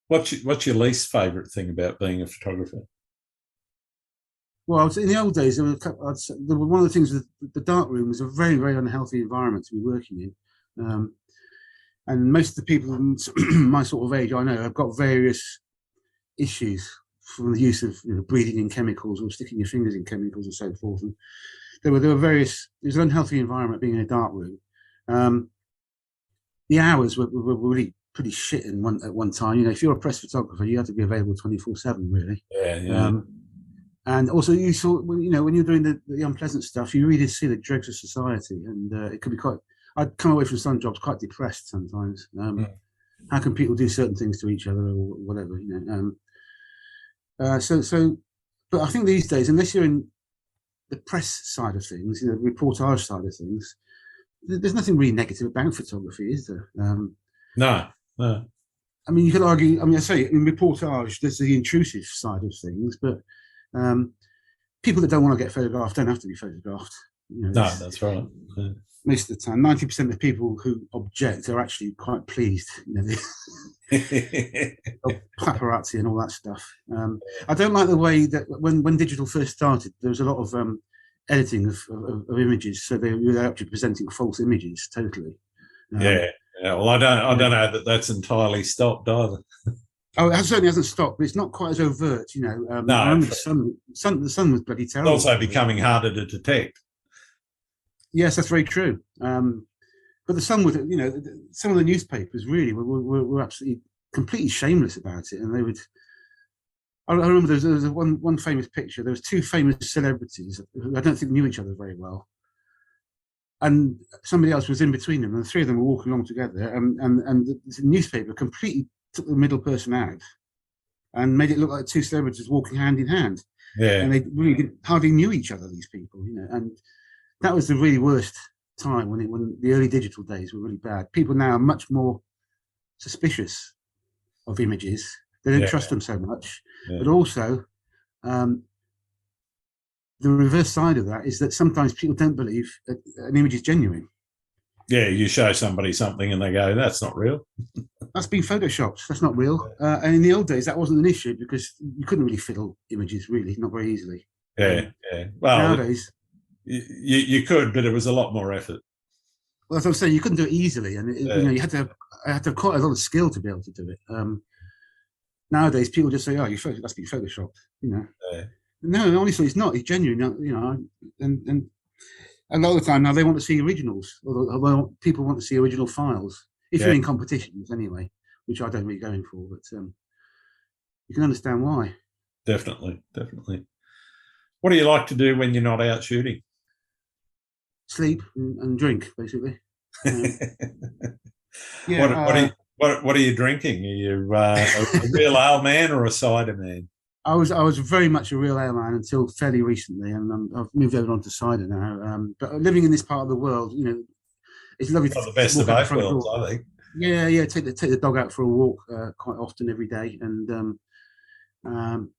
S1: What's your least favourite thing about being a photographer?
S2: Well, in the old days, one of the things with the dark room was a very, very unhealthy environment to be working in. And most of the people my sort of age I know have got various issues from the use of breathing in chemicals or sticking your fingers in chemicals and so forth. And there were various. It was an unhealthy environment being in a dark room. The hours were really pretty shit at one time. If you're a press photographer, you have to be available 24/7, really.
S1: Yeah.
S2: And also, you saw when you're doing the unpleasant stuff, you really see the dregs of society, and it could be quite. I'd come away from some jobs quite depressed sometimes. How can people do certain things to each other or whatever? But I think these days, unless you're in the press side of things, the reportage side of things, there's nothing really negative about photography, is there?
S1: No.
S2: I mean, you could argue. I say in reportage, there's the intrusive side of things, but people that don't want to get photographed don't have to be photographed.
S1: No, that's right. Yeah.
S2: Most of the time, 90% of people who object are actually quite pleased. Paparazzi and all that stuff. I don't like the way that when digital first started, there was a lot of editing of images, so they were actually presenting false images totally.
S1: Yeah. Well, I don't know that's entirely stopped either.
S2: Oh, it certainly hasn't stopped, but it's not quite as overt, No, I remember the sun was bloody terrible.
S1: It's also becoming harder to detect.
S2: Yes, that's very true. But the sun was, some of the newspapers really were absolutely completely shameless about it, and they would. I remember there was one famous picture. There was two famous celebrities who I don't think knew each other very well, and somebody else was in between them, and the three of them were walking along together, and the newspaper completely took the middle person out and made it look like two celebrities walking hand in hand.
S1: Yeah.
S2: And they really hardly knew each other, these people, and that was the really worst time when the early digital days were really bad. People now are much more suspicious of images. They don't trust them so much. Yeah. But also, the reverse side of that is that sometimes people don't believe that an image is genuine.
S1: Yeah, you show somebody something and they go, "That's not real.
S2: That's been photoshopped. That's not real." And in the old days, that wasn't an issue because you couldn't really fiddle images, really, not very easily.
S1: Yeah, yeah. Well,
S2: nowadays,
S1: you could, but it was a lot more effort.
S2: Well, as I'm saying, you couldn't do it easily, and you had to have quite a lot of skill to be able to do it. Nowadays, people just say, "Oh, that's been photoshopped," Yeah. No, honestly, it's not. It's genuine, and a lot of the time now they want to see originals, although people want to see original files. If you're in competitions, anyway, which I don't really go in for, but you can understand why.
S1: Definitely. What do you like to do when you're not out shooting?
S2: Sleep and drink, basically.
S1: Yeah. What are you drinking? Are you a real ale man or a cider man?
S2: I was very much a real ale man until fairly recently, and I've moved over onto cider now. But living in this part of the world, it's lovely.
S1: The best of both worlds, I think.
S2: Yeah. Take the dog out for a walk quite often every day, and I'm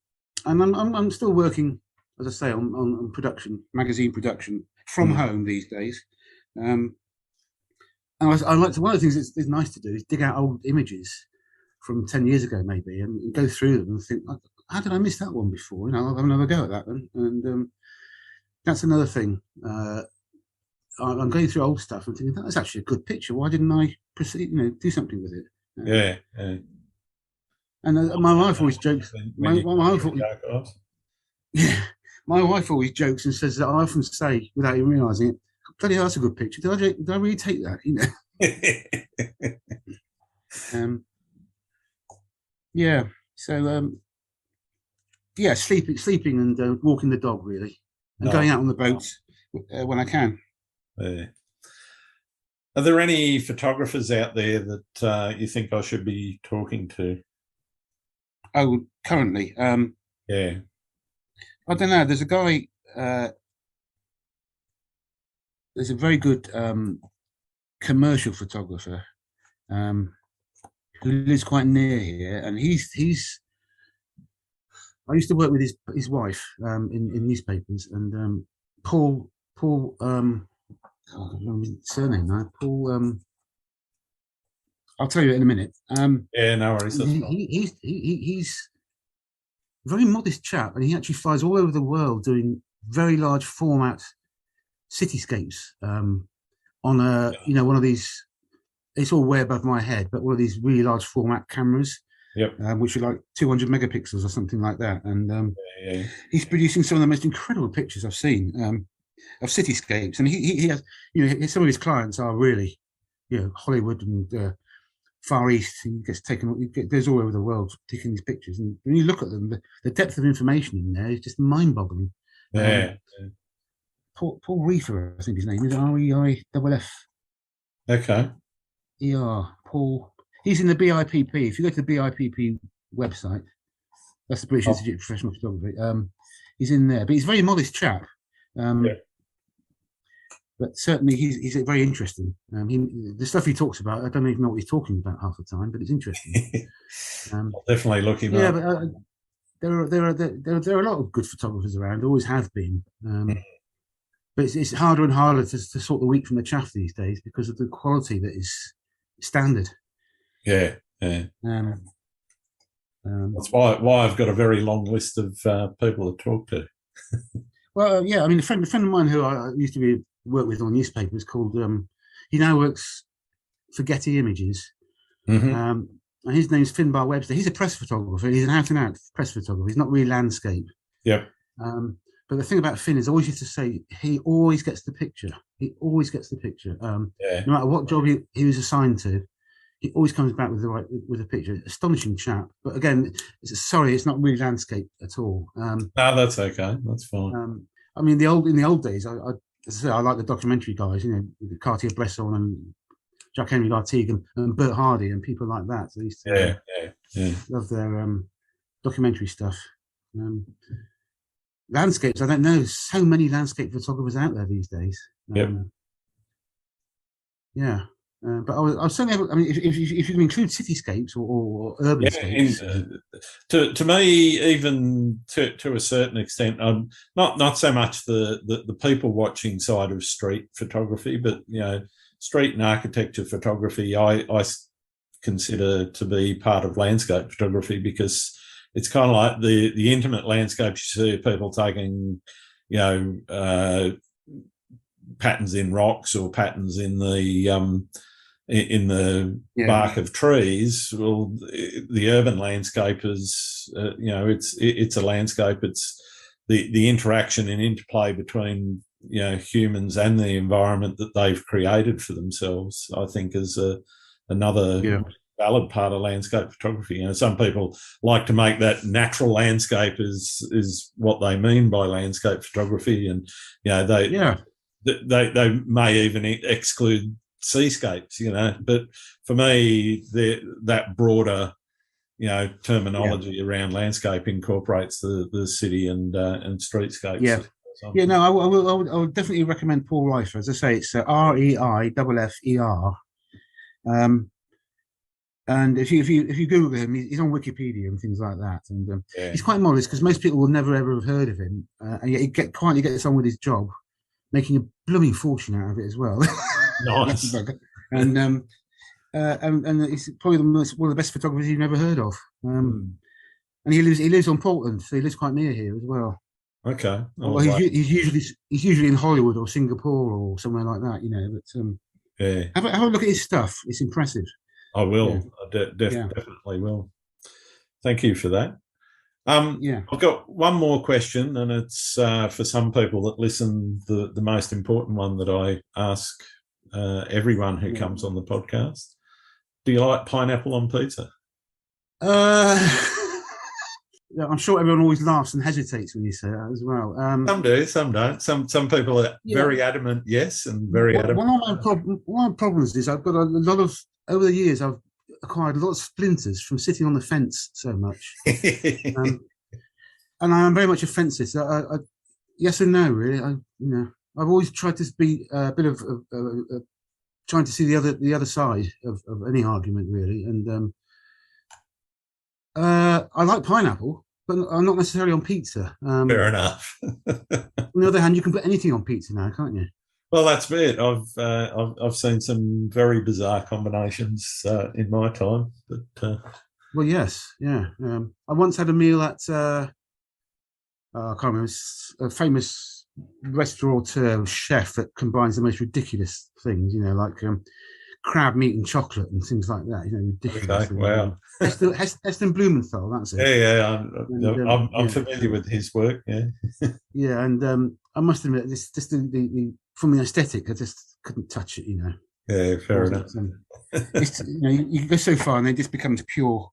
S2: still working, as I say, on production, magazine production from home these days. And I like to. One of the things that's nice to do is dig out old images from 10 years ago, maybe, and go through them and think, how did I miss that one before? I'll have another go at that one. And that's another thing. I'm going through old stuff and thinking, that's actually a good picture. Why didn't I proceed, do something with it?
S1: Yeah.
S2: And my wife always jokes. My wife always jokes and says that I often say, without even realising it, bloody hell, that's a good picture. Did I really take that? Yeah. So sleeping and walking the dog, really, and going out on the boat when I can.
S1: Yeah. Are there any photographers out there that you think I should be talking to?
S2: Oh, currently,
S1: yeah.
S2: I don't know. There's a guy. There's a very good commercial photographer who lives quite near here, and he's. I used to work with his wife in newspapers, and Paul. I don't know his surname now. Paul. I'll tell you in a minute.
S1: Yeah, no worries.
S2: He's a very modest chap, and he actually flies all over the world doing very large format cityscapes on one of these. It's all way above my head, but one of these really large format cameras.
S1: Yep.
S2: Which are like 200 megapixels or something like that, and he's producing some of the most incredible pictures I've seen of cityscapes. And he has, some of his clients are really, Hollywood and Far East. He goes all over the world taking these pictures, and when you look at them, the depth of information in there is just mind-boggling.
S1: Yeah.
S2: Paul Reefer, I think his name is REIFF.
S1: Okay.
S2: Paul. He's in the BIPP. If you go to the BIPP website, that's the British Institute of Professional Photography. He's in there, but he's a very modest chap. But certainly he's very interesting. The stuff he talks about, I don't even know what he's talking about half the time, but it's interesting.
S1: I'll definitely look him up.
S2: But there are a lot of good photographers around. Always have been. But it's harder and harder to sort the wheat from the chaff these days because of the quality that is standard.
S1: Yeah. That's why I've got a very long list of people to talk to.
S2: Well, yeah, I mean, a friend of mine who I used to work with on newspapers called, he now works for Getty Images.
S1: Mm-hmm.
S2: And his name's Finbar Webster. He's a press photographer. He's an out-and-out press photographer. He's not really landscape.
S1: Yep.
S2: But the thing about Finn is I always used to say he always gets the picture. He always gets the picture. No matter what job he was assigned to, he always comes back with a picture. Astonishing chap, but again, it's not really landscape at all.
S1: No, that's okay. That's fine.
S2: I mean, in the old days, as I say, I like the documentary guys, Cartier-Bresson and Jack Henry Lartigue and Bert Hardy and people like that. So I used to love their documentary stuff. Landscapes, I don't know. So many landscape photographers out there these days. Yeah. But I was certainly. I mean, if you can include cityscapes or urbanscapes,
S1: to me, even to a certain extent, not so much the people watching side of street photography, but street and architecture photography, I consider to be part of landscape photography, because it's kind of like the intimate landscapes you see of people taking, patterns in rocks or patterns in the bark of trees. Well, the urban landscape is, it's a landscape. It's the interaction and interplay between humans and the environment that they've created for themselves, I think, is another valid part of landscape photography. Some people like to make that natural landscape is what they mean by landscape photography, and they may even exclude seascapes, but for me, that broader, terminology around landscape incorporates the city and streetscapes.
S2: Yeah. Yeah, no, I would definitely recommend Paul Reifer. As I say, it's Reifer. And if you Google him, he's on Wikipedia and things like that. And he's quite modest, because most people will never ever have heard of him. And yet he gets on with his job, making a blooming fortune out of it as well.
S1: Nice.
S2: And he's probably one of the best photographers you've never heard of. And he lives on Portland, so he lives quite near here as well.
S1: Okay.
S2: Well, he's usually in Hollywood or Singapore or somewhere like that, But have a look at his stuff. It's impressive.
S1: I will. I definitely will. Thank you for that. I've got one more question, and it's for some people that listen, the most important one that I ask everyone who comes on the podcast. Do you like pineapple on pizza?
S2: I'm sure everyone always laughs and hesitates when you say that as well.
S1: Some do, some don't. Some people are very adamant yes, and very adamant.
S2: One of my problems is I've got a lot of, over the years, I've acquired a lot of splinters from sitting on the fence so much. And I am very much a fencer. So yes and no, really. I've always tried to be a bit of trying to see the other side of any argument, really. And I like pineapple, but I'm not necessarily on pizza.
S1: Fair enough.
S2: On the other hand, you can put anything on pizza now, can't you?
S1: Well, that's it. I've seen some very bizarre combinations in my time, but
S2: well, yes, yeah. I once had a meal at I can't remember, a famous restaurateur chef that combines the most ridiculous things, like crab meat and chocolate and things like that. Ridiculous.
S1: Okay, wow.
S2: Heston Blumenthal, that's it.
S1: Yeah. I'm familiar with his work. Yeah.
S2: Yeah, and I must admit, this just the from the aesthetic, I just couldn't touch it.
S1: Yeah, fair enough.
S2: You go so far, and it just becomes pure.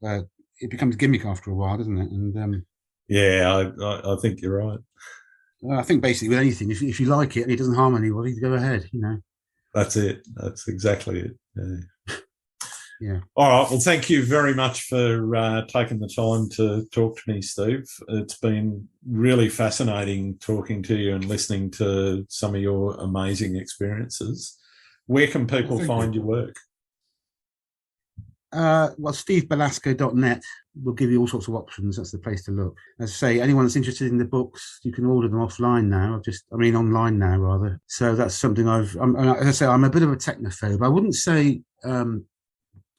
S2: It becomes gimmick after a while, doesn't it? And
S1: yeah, I think you're right.
S2: I think basically with anything, if you like it and it doesn't harm anybody, go ahead.
S1: That's it. That's exactly it.
S2: Yeah.
S1: All right. Well, thank you very much for taking the time to talk to me, Steve. It's been really fascinating talking to you and listening to some of your amazing experiences. Where can people find your work?
S2: Well, stevebelasco.net will give you all sorts of options. That's the place to look. As I say, anyone that's interested in the books, you can order them offline now. Online now, rather. So that's something as I say, I'm a bit of a technophobe. I wouldn't say,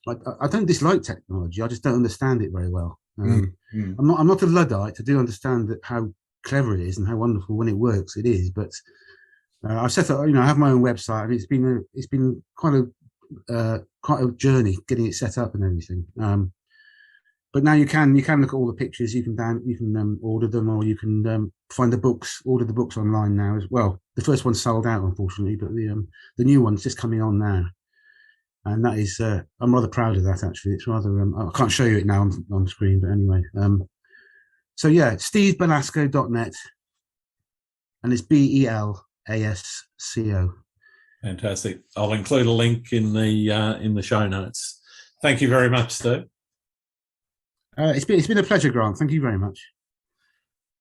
S2: I don't dislike technology. I just don't understand it very well. I'm not a Luddite. I do understand how clever it is and how wonderful when it works it is. But I've set up, I have my own website, and it's been quite a journey getting it set up and everything. But now you can look at all the pictures. You can order them, or you can find the books, order the books online now as well. The first one sold out, unfortunately, but the new one's just coming on now. and that is I'm rather proud of that. Actually, it's rather I can't show you it now on screen, but anyway. So yeah, stevebelasco.net, and it's Belasco.
S1: Fantastic. I'll include a link in the show notes. Thank you very much, Steve.
S2: It's been a pleasure, Grant. Thank you very much.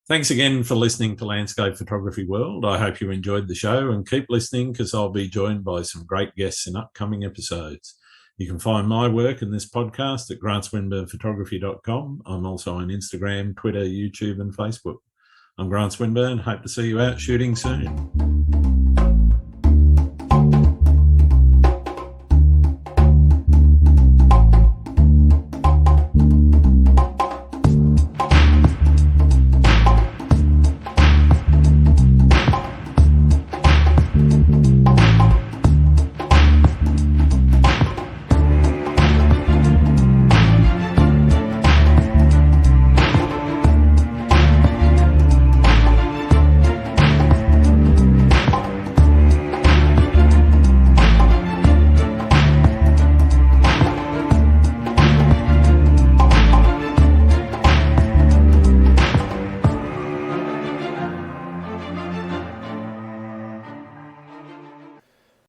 S1: Thanks again for listening to Landscape Photography World. I hope you enjoyed the show, and keep listening because I'll be joined by some great guests in upcoming episodes. You can find my work in this podcast at grantswinburnphotography.com. I'm also on Instagram, Twitter, YouTube and Facebook. I'm Grant Swinburne. Hope to see you out shooting soon.